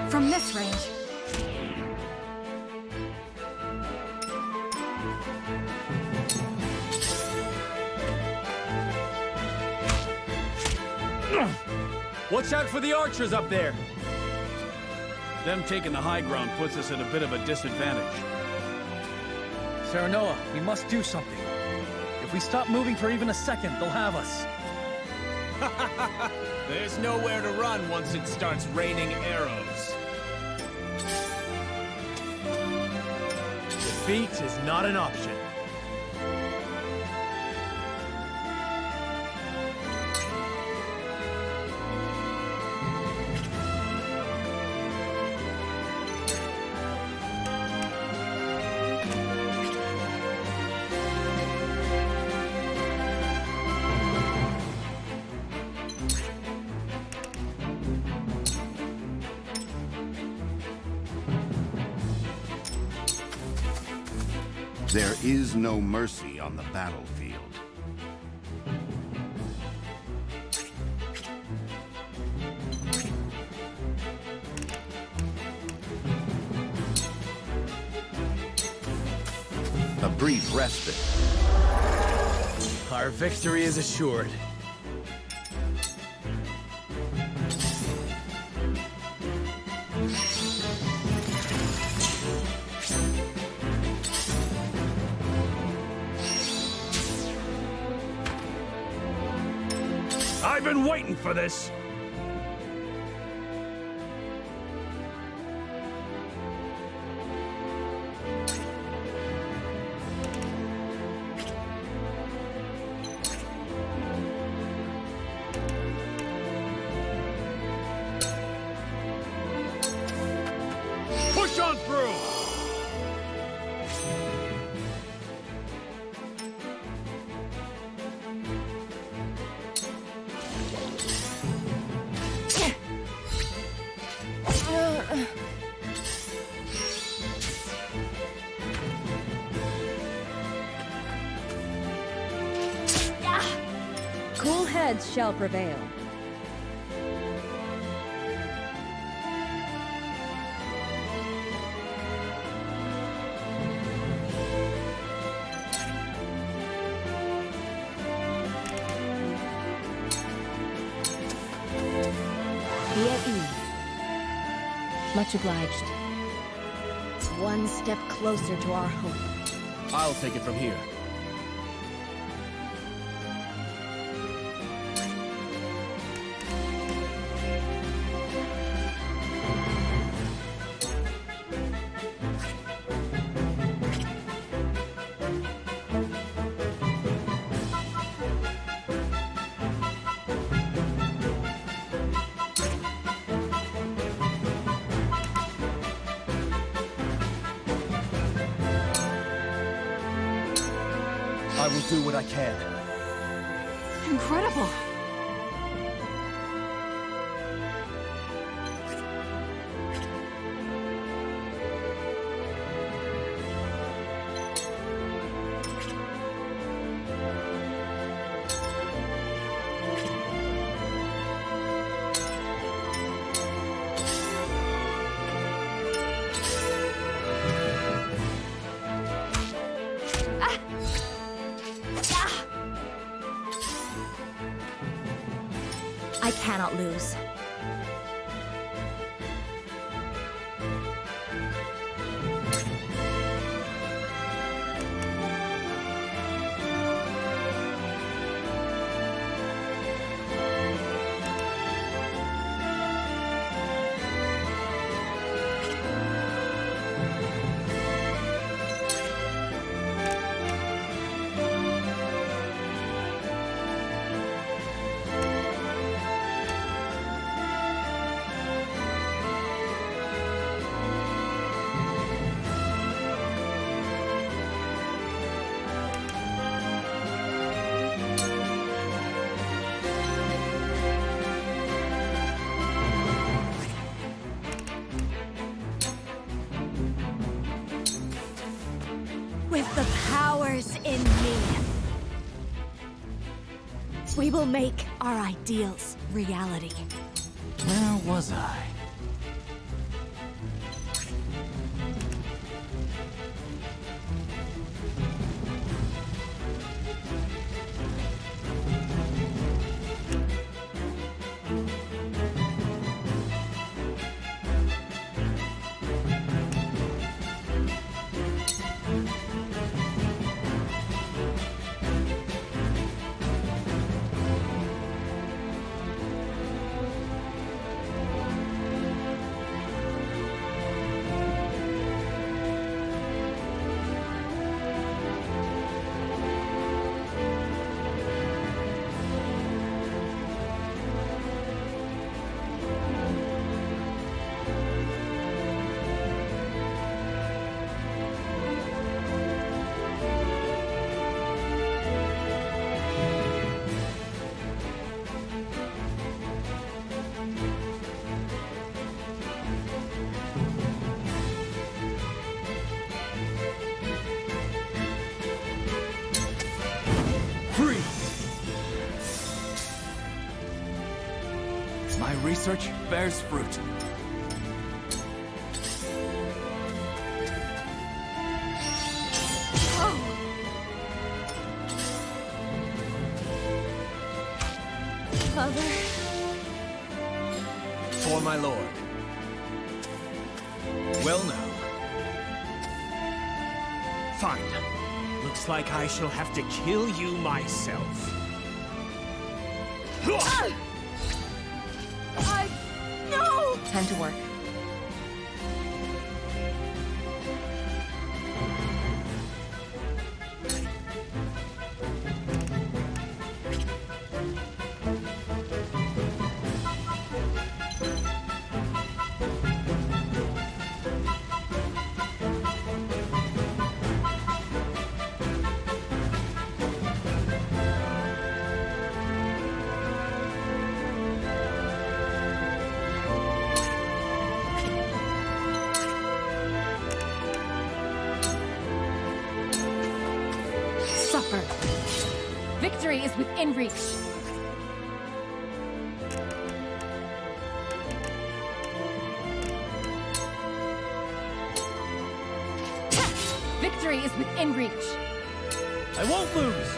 From this range. Watch out for the archers up there! Them taking the high ground puts us at a bit of a disadvantage. Serenoa, we must do something. If we stop moving for even a second, they'll have us. There's nowhere to run once it starts raining arrows. Defeat is not an option. There is no mercy on the battlefield. A brief respite. Our victory is assured. I've been waiting for this! Push on through! Cool heads shall prevail. Be at ease. Much obliged. One step closer to our hope. I'll take it from here. I will do what I can. Incredible! I cannot lose. With the powers in me, we will make our ideals reality. Where was I? research bears fruit. Father. For my lord. Well now. Fine. Looks like I shall have to kill you myself. No! Time to work. Suffer. Victory is within reach. Victory is within reach. I won't lose!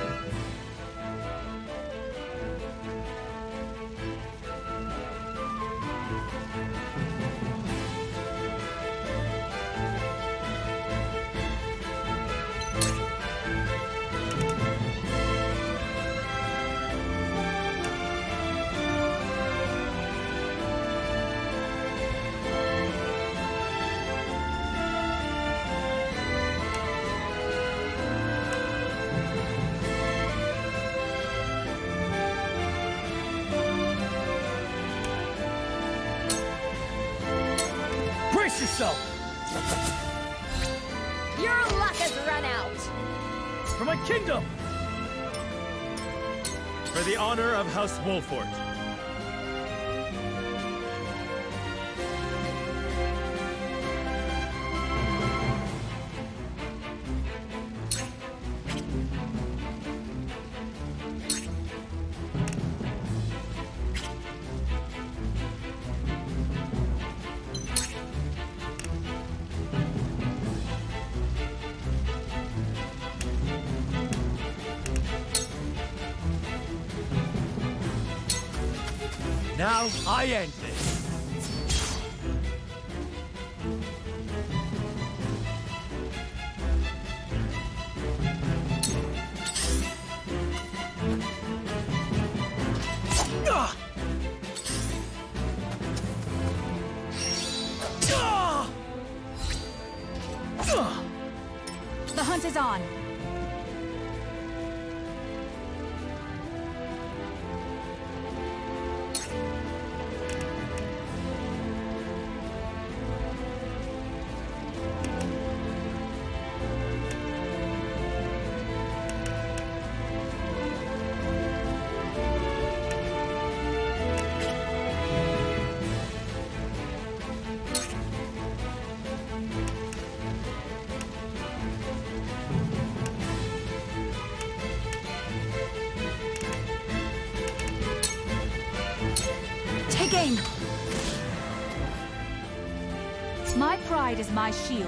Brace yourself! Your luck has run out! For my kingdom! For the honor of House Wolfort. Now I end this. The hunt is on. Take aim! My pride is my shield.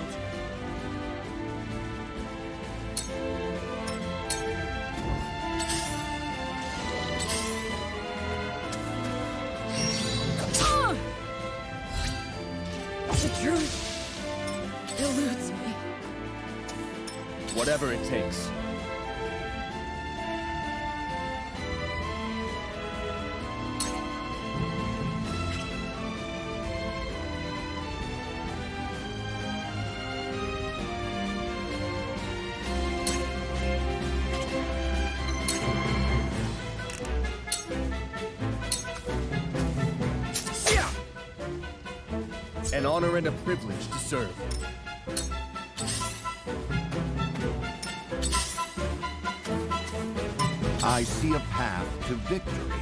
The truth eludes me. Whatever it takes. An honor and a privilege to serve. I see a path to victory.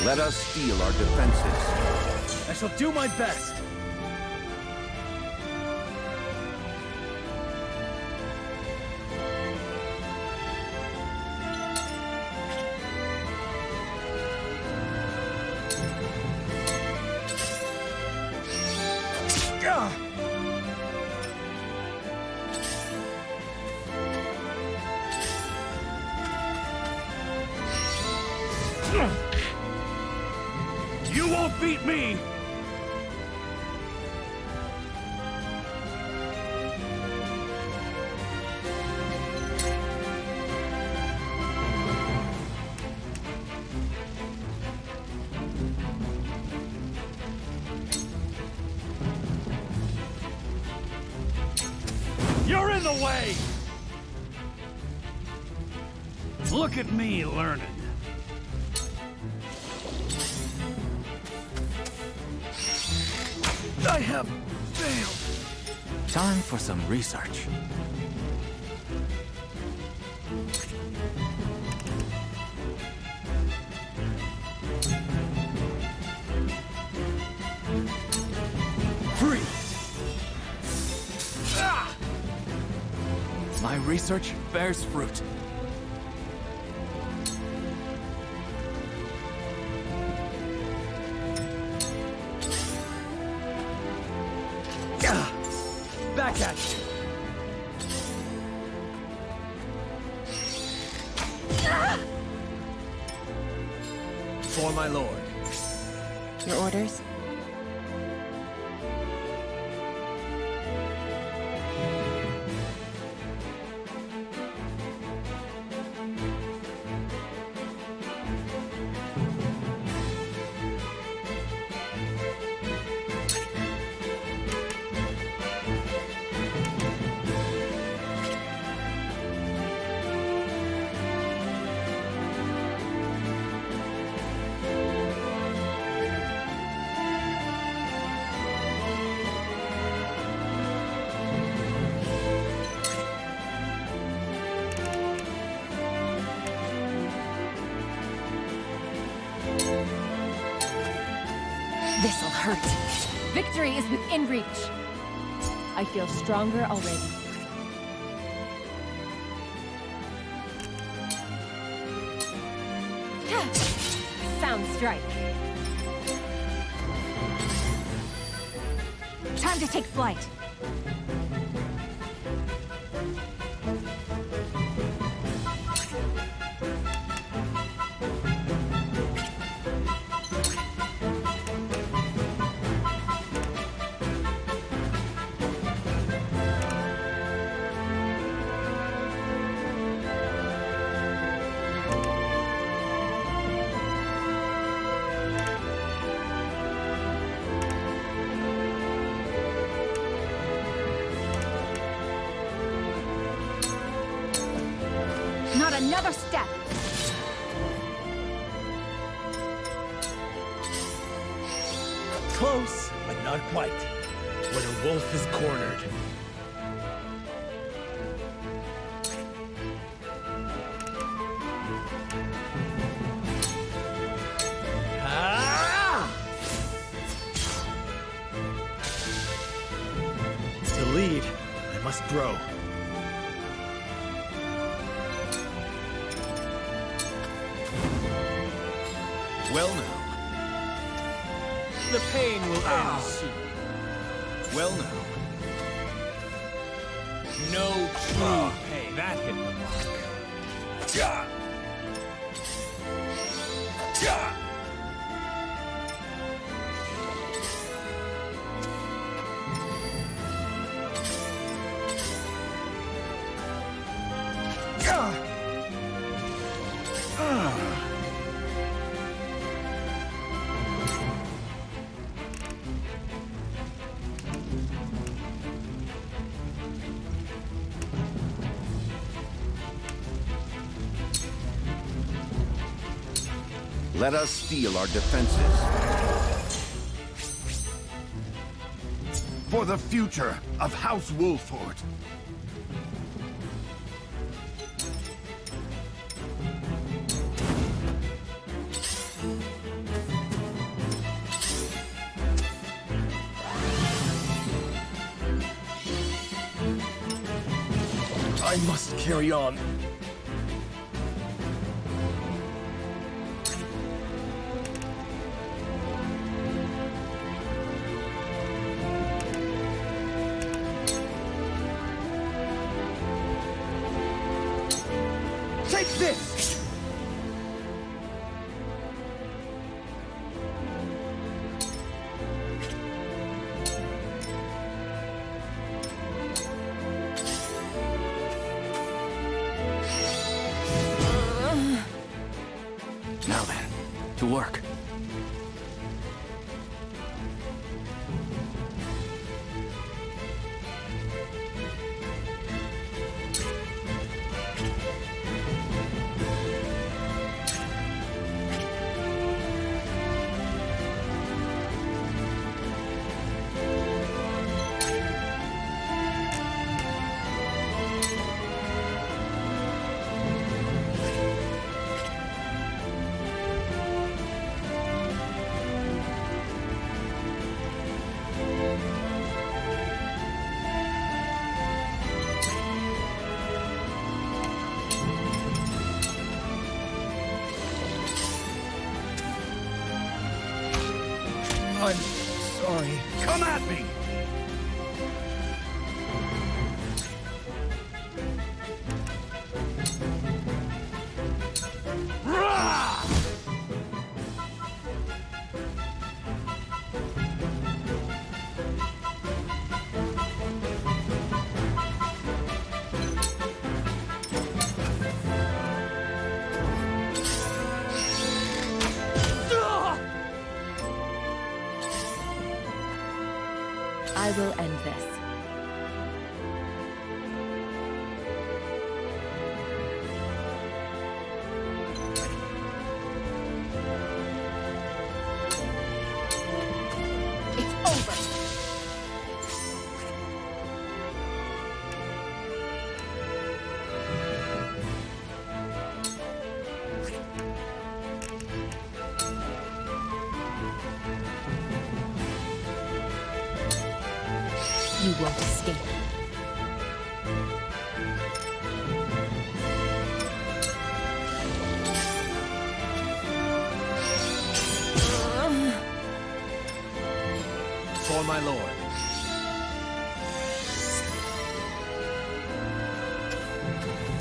Let us steel our defenses. I shall do my best. You won't beat me! You're in the way! Look at me learning. I have failed. Time for some research. Freeze! Ah! My research bears fruit. Back at you. For my lord. Your orders? This'll hurt. Victory is within reach. I feel stronger already. Sound strike. Time to take flight. Not another step! Close, but not quite. When a wolf is cornered. Ah! To lead, I must grow. Well now. The pain will end soon. Well now. No true pain. That hit the mark. Yeah. Yeah. Let us steel our defenses. For the future of House Wolford. I must carry on. Take this! Now then, to work. I'm sorry. Come at me! I will end this. It's over! You won't escape. For my lord.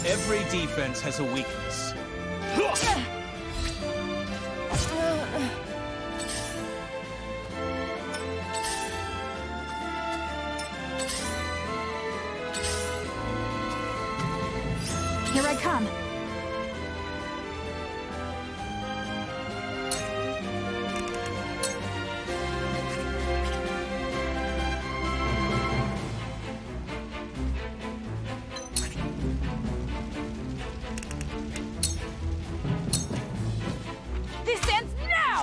Every defense has a weakness. Here I come. This ends now!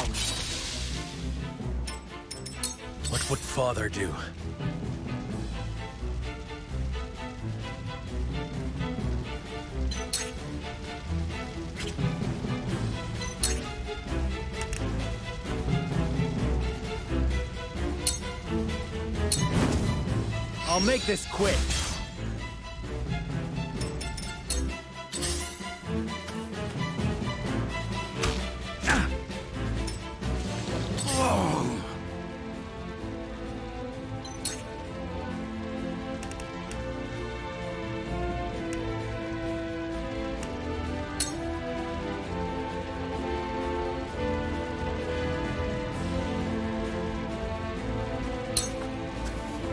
What would Father do? I'll make this quick.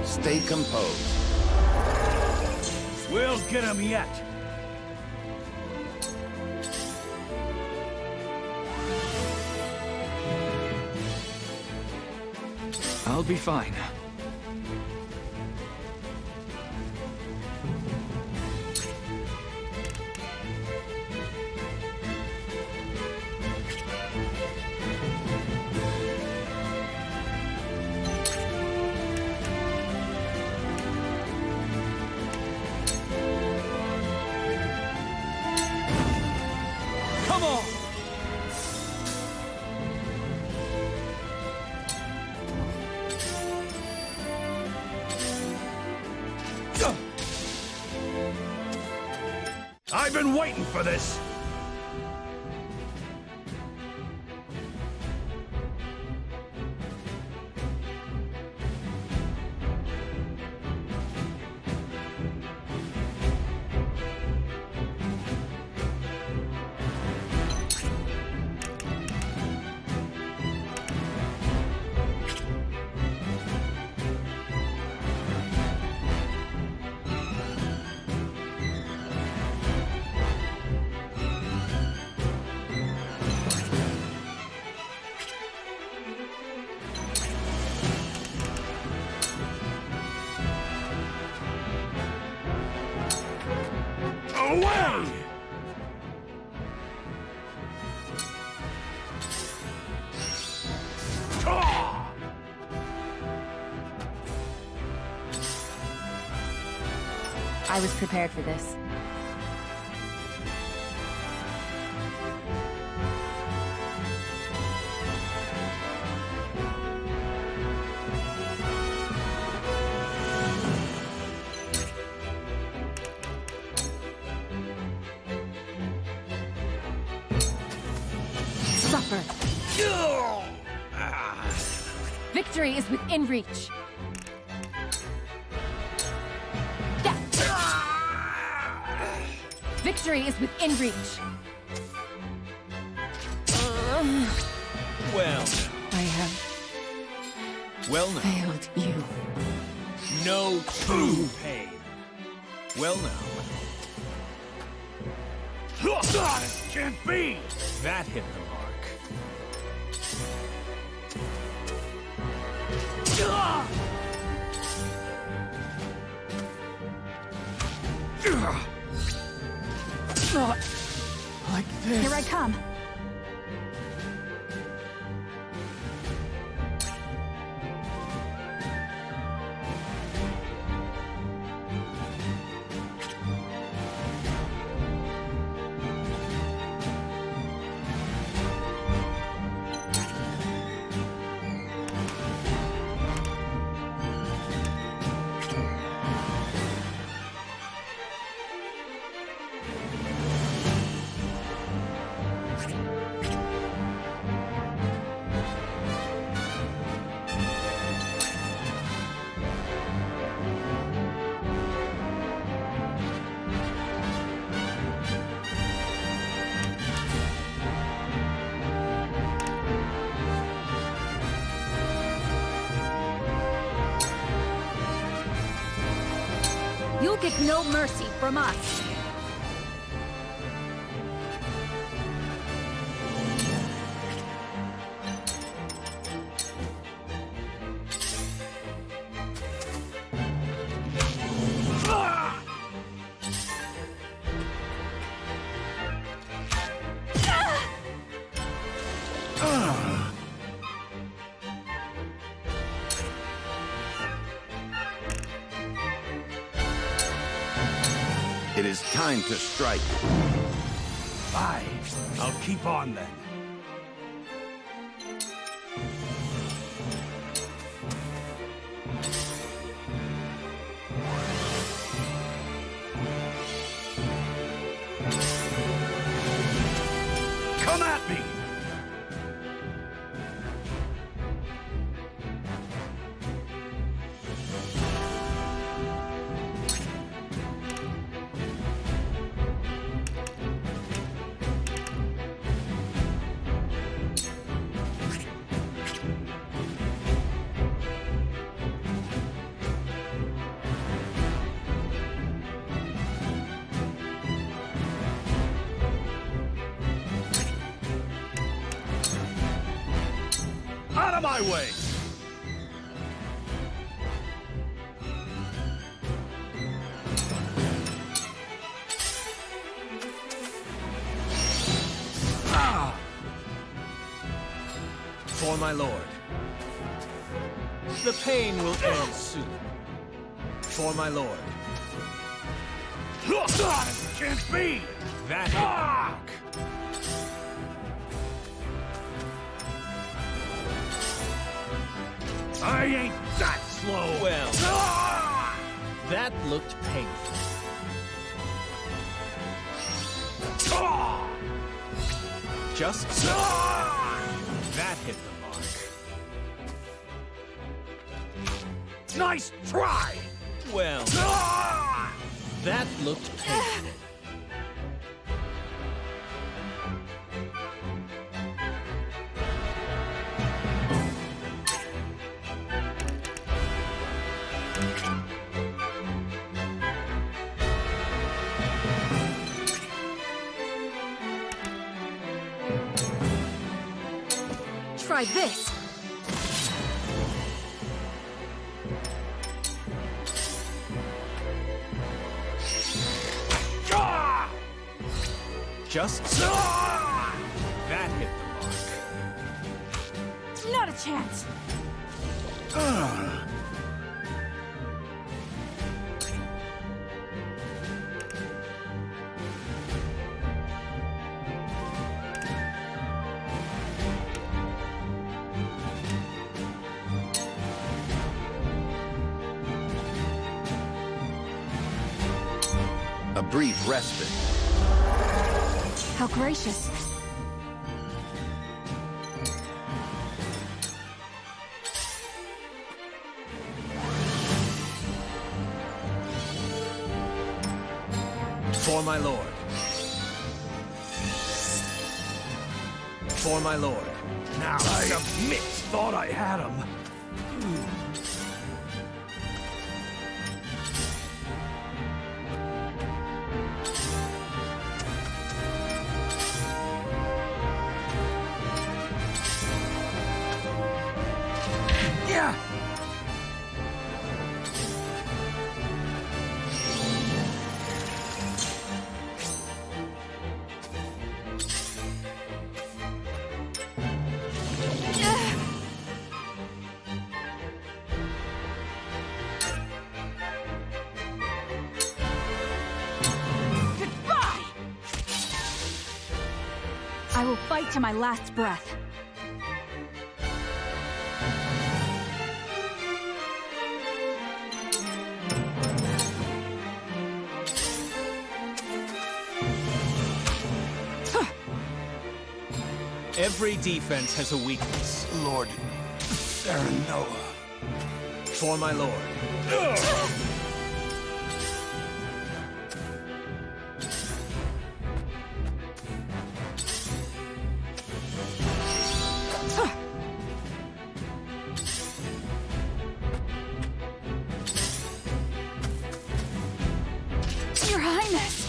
Stay composed. We'll get him yet. I'll be fine. Come on! I've been waiting for this! Away! I was prepared for this. Suffer. Victory is within reach. Victory is within reach. Well, I have well now. failed you. No true pain. Well now. This can't be! That hit the mark. Not like this. Here I come. You'll get no mercy from us. It is time to strike. Aye, I'll keep on then. Come at me! Out of my way! For my lord. The pain will end soon. For my lord. This can't be! That hit the mark. I ain't that slow! Well, that looked painful. Just so. That hit the mark. Nice try! Well, that looked painful. Try this! Just so. That hit the mark. Not a chance! A brief respite. How gracious. For my lord. For my lord. Now submit! Thought I had him. Yeah! Goodbye! I will fight to my last breath. Every defense has a weakness. Lord Serenoa. For my lord. Your Highness!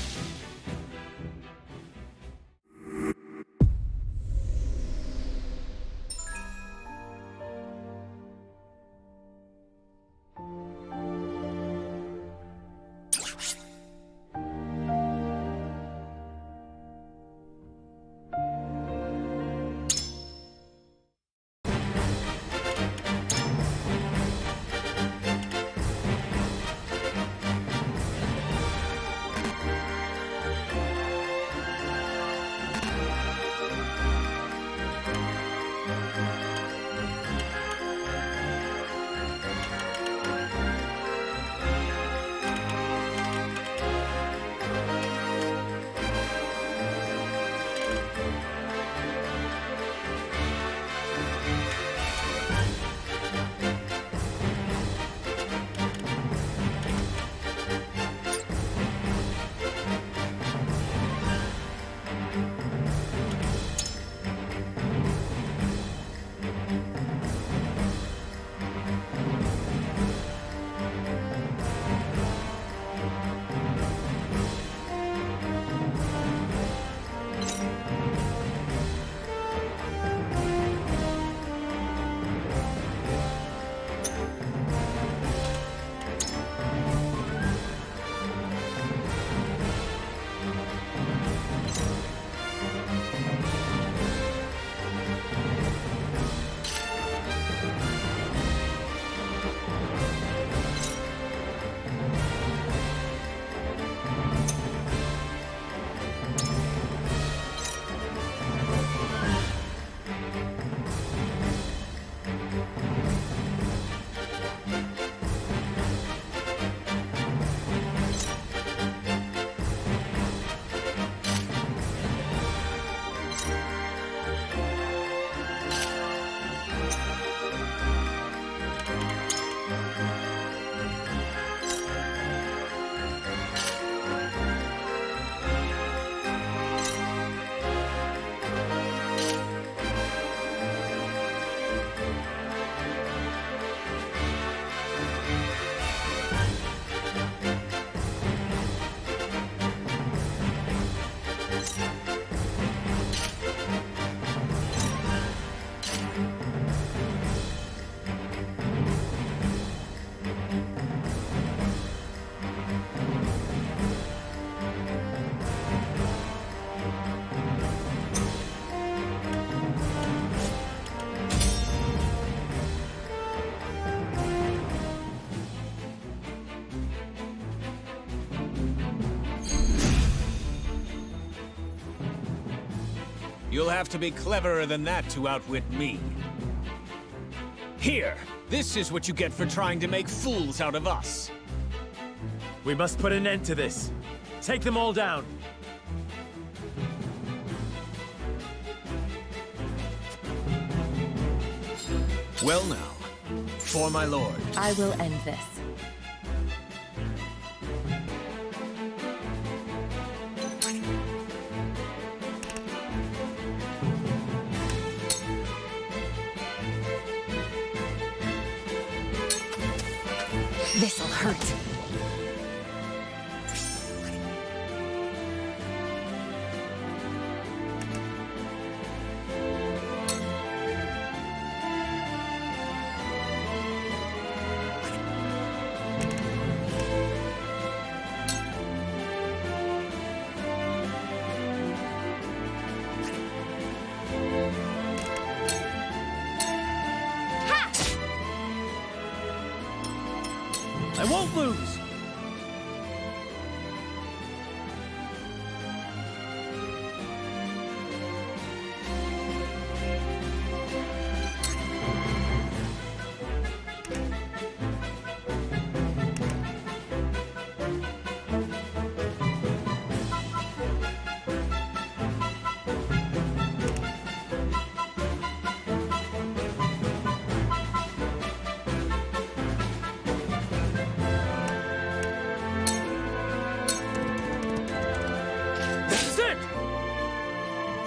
You'll have to be cleverer than that to outwit me. Here, this is what you get for trying to make fools out of us. We must put an end to this. Take them all down. Well now, for my lord. I will end this. This'll hurt. I won't lose!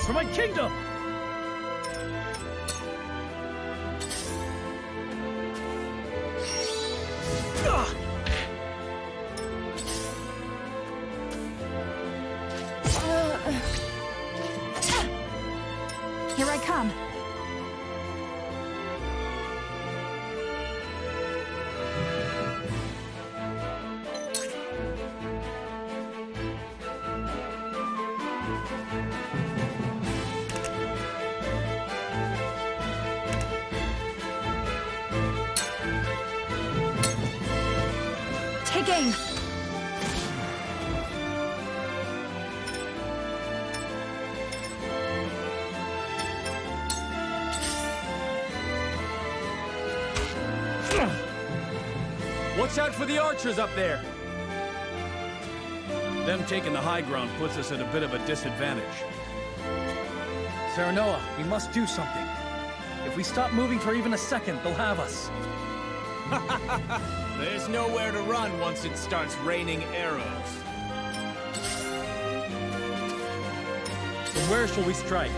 For my kingdom! Here I come. Taking! Watch out for the archers up there! Them taking the high ground puts us at a bit of a disadvantage. Serenoa, we must do something. If we stop moving for even a second, they'll have us. There's nowhere to run once it starts raining arrows. So where shall we strike?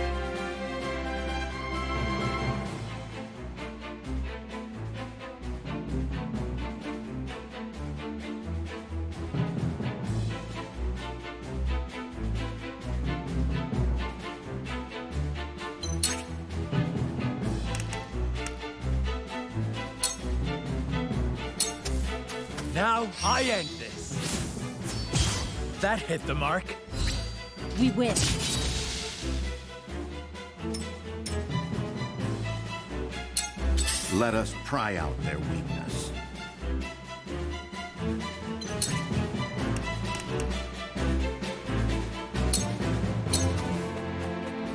Now, I end this. That hit the mark. We win. Let us pry out their weakness.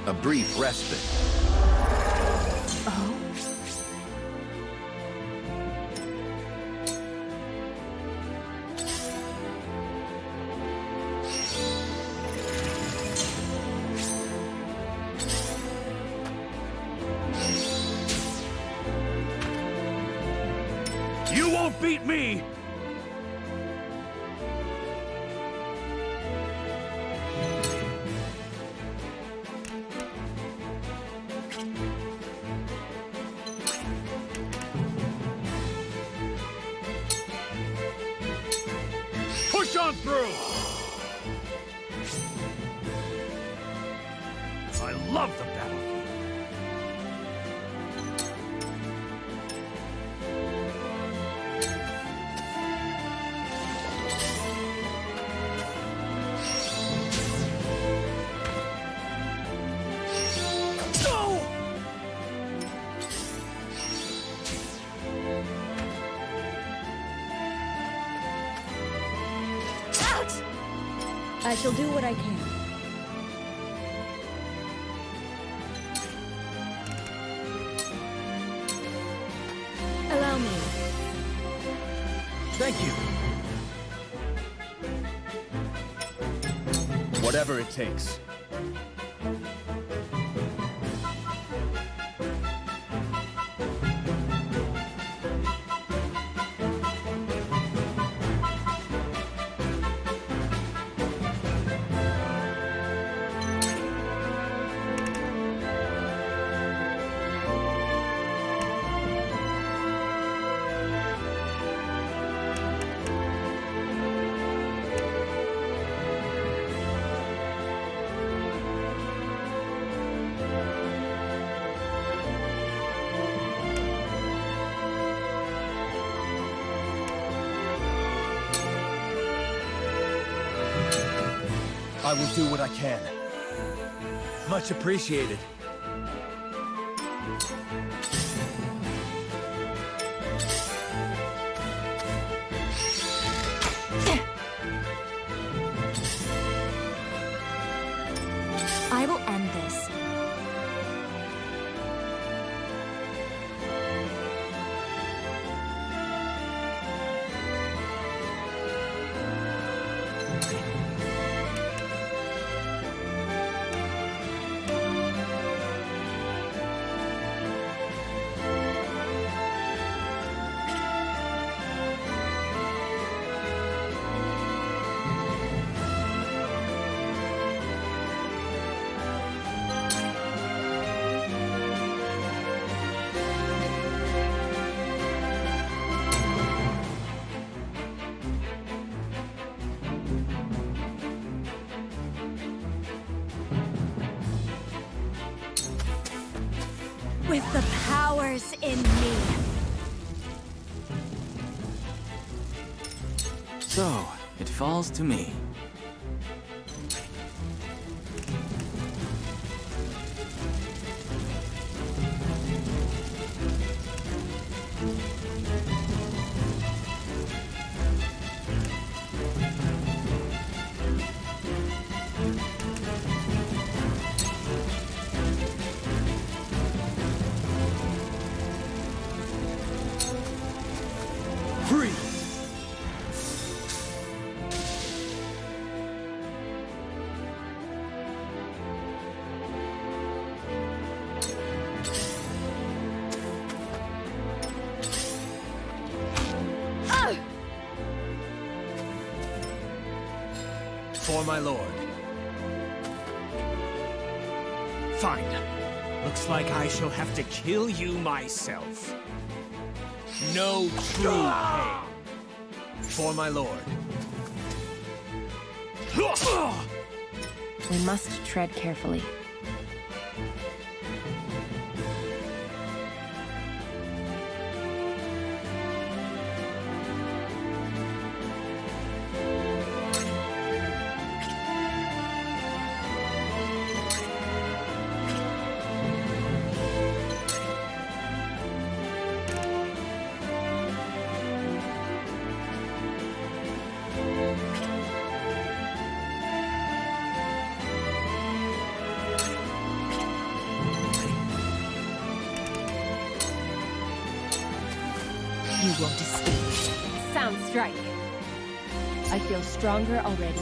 A brief respite. Oh? You won't beat me! Push on through! I love the battlefield. I shall do what I can. Thank you. Whatever it takes. I will do what I can. Much appreciated. I will end this. With the powers in me. So, it falls to me. For my lord. Fine. Looks like I shall have to kill you myself. No true pain. For my lord. We must tread carefully. You won't escape. Sound strike. I feel stronger already.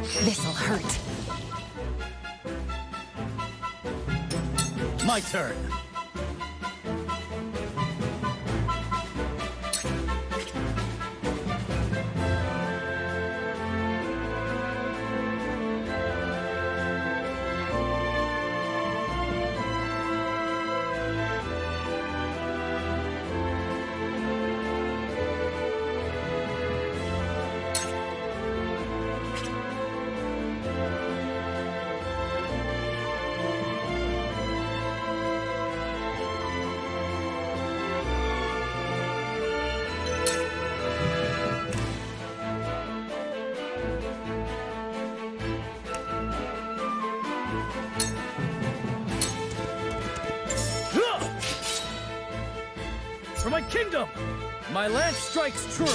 This'll hurt. My turn. For my kingdom! My lance strikes true!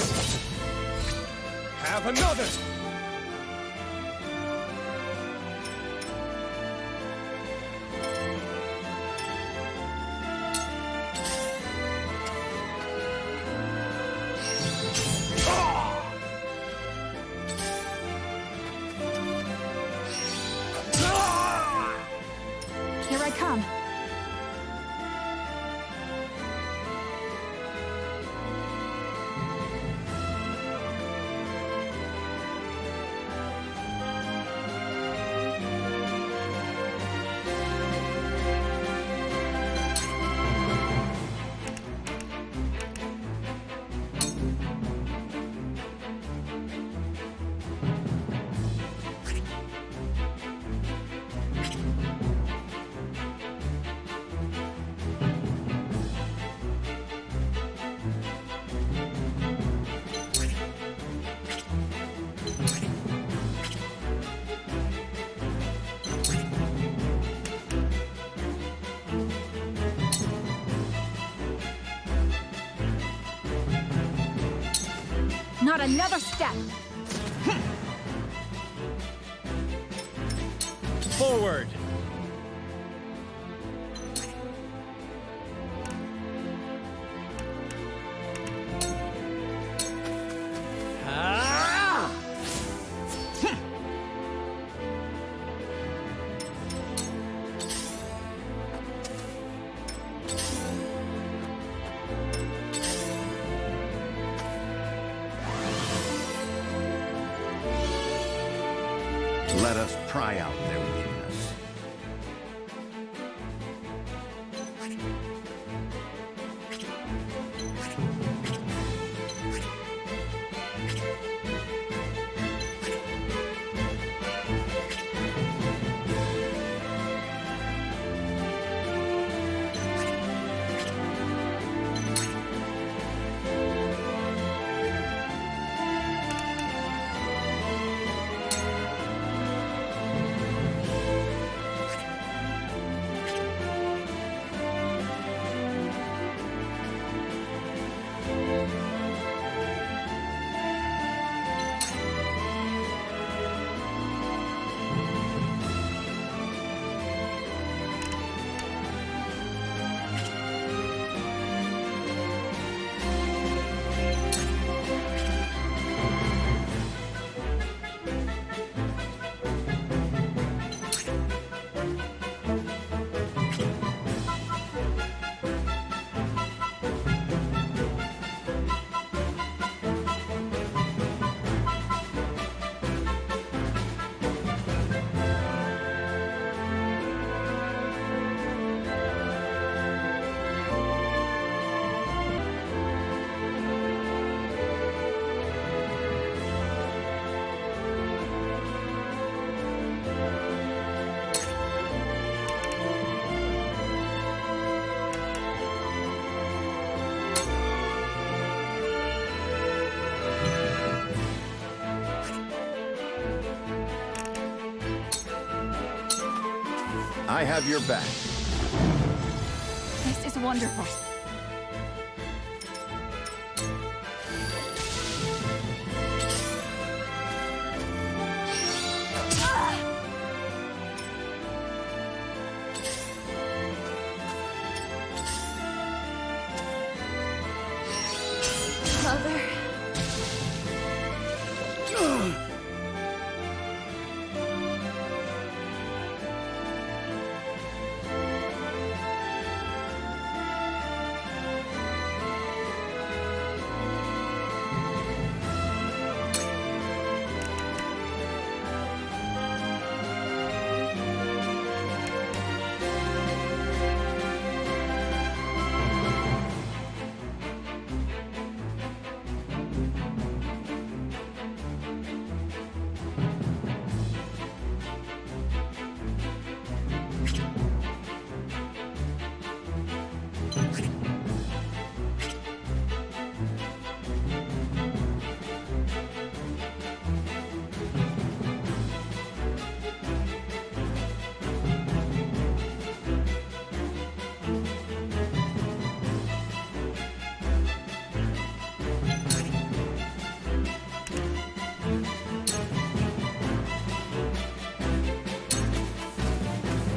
Have another! Not another step! Forward! Let us pry out their weakness. I have your back. This is wonderful. Mother.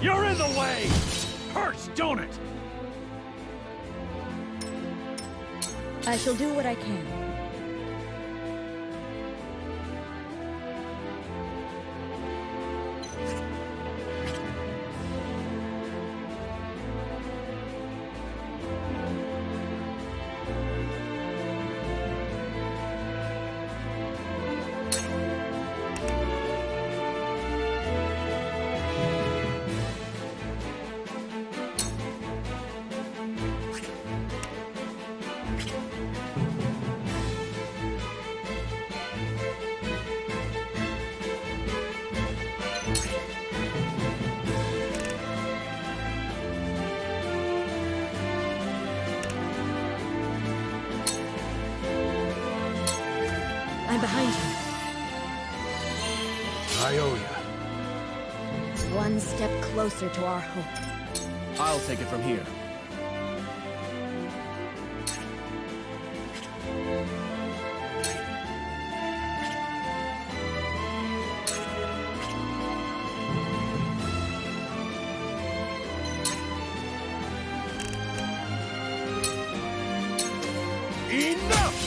You're in the way! Hurts, don't it? I shall do what I can. I'm behind you. I owe you. One step closer to our hope. I'll take it from here. Enough!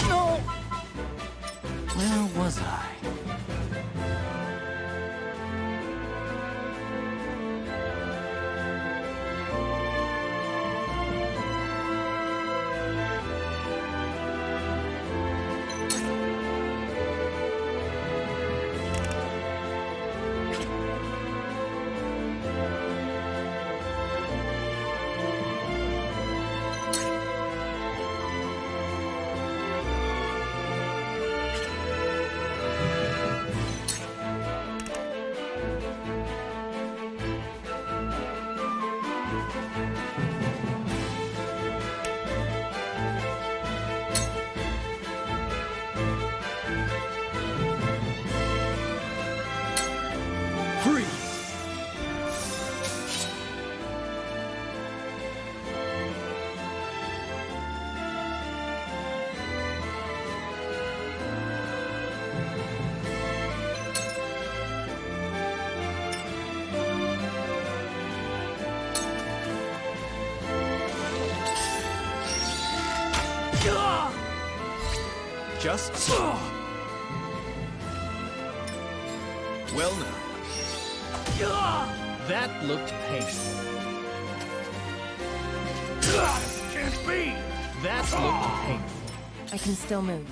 No! Where was I? Just so. Well now. That looked painful. Can't be! That looked painful. I can still move.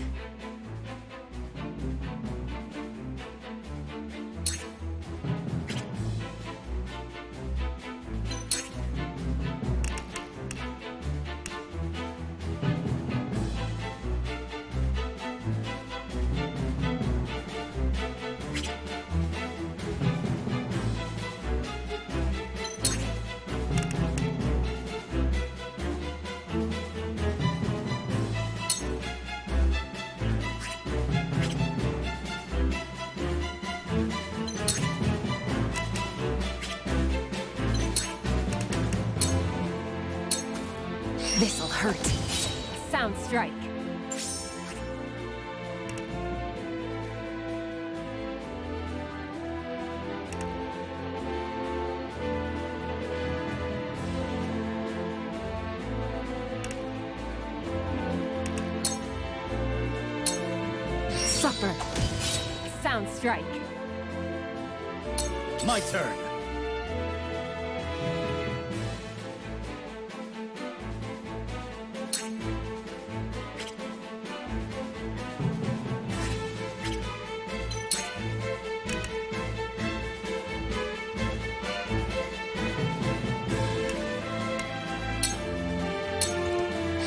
This'll hurt. Sound strike. Supper. Sound strike. My turn.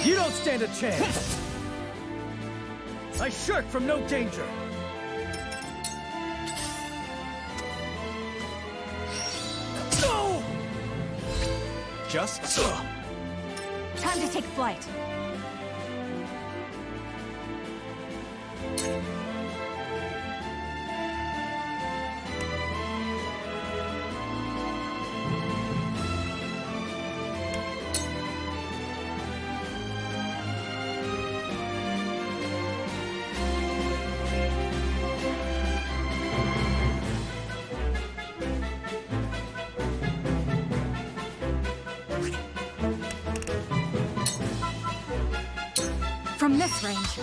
You don't stand a chance! I shirk from no danger! No! Just so. Time to take flight. From this range.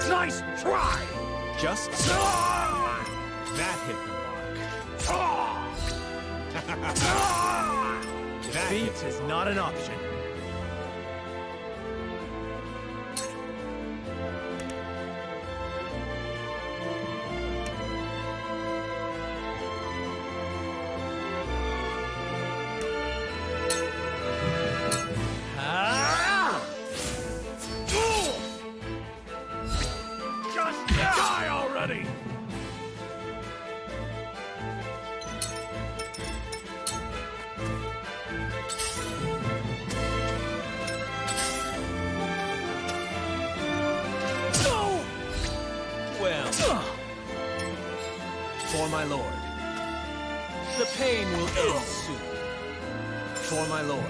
Nice try! Just so. That hit the mark. Defeat is not an option. Just die already! For my lord. The pain will end soon. For my lord.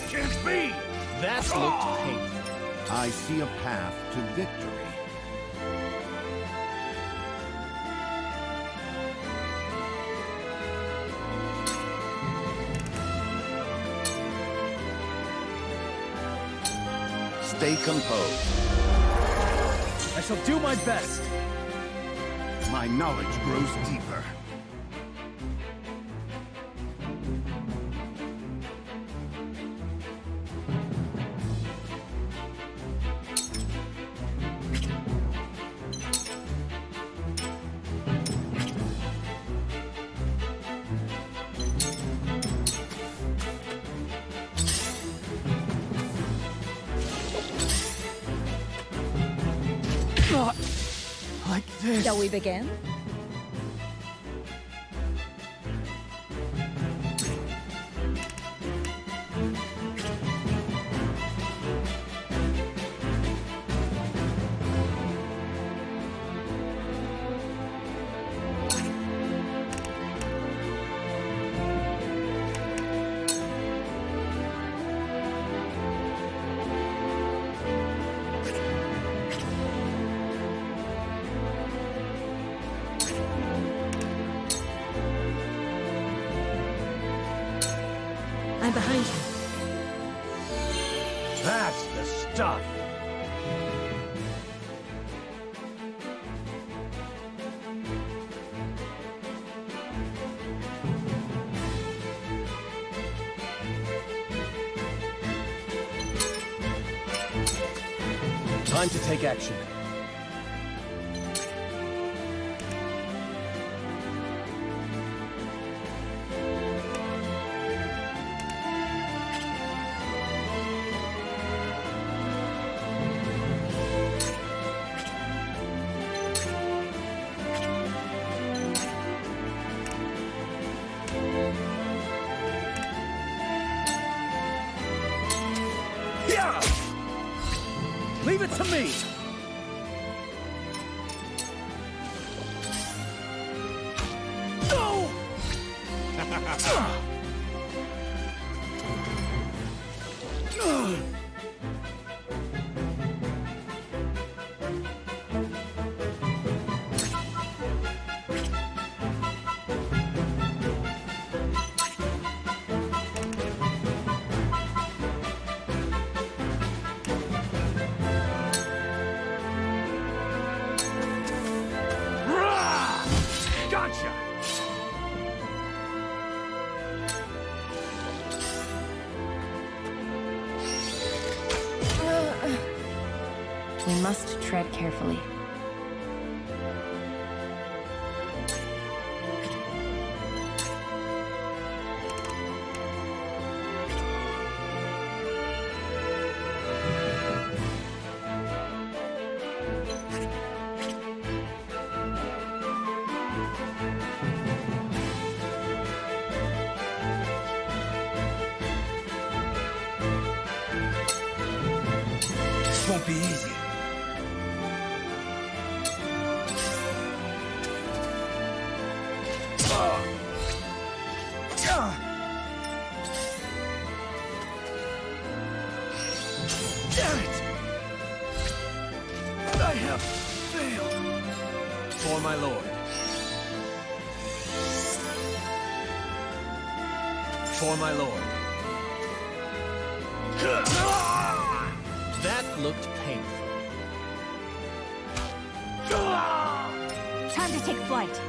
Can't be! That looked painful. I see a path to victory. Stay composed. I shall do my best. My knowledge grows deeper. Like this. Shall we begin? I'm behind you. That's the stuff. Time to take action. Leave it to me! Go! Gotcha! We must tread carefully. This won't be easy. Damn it! I have failed. For my lord. For my lord. That looked painful. Time to take flight.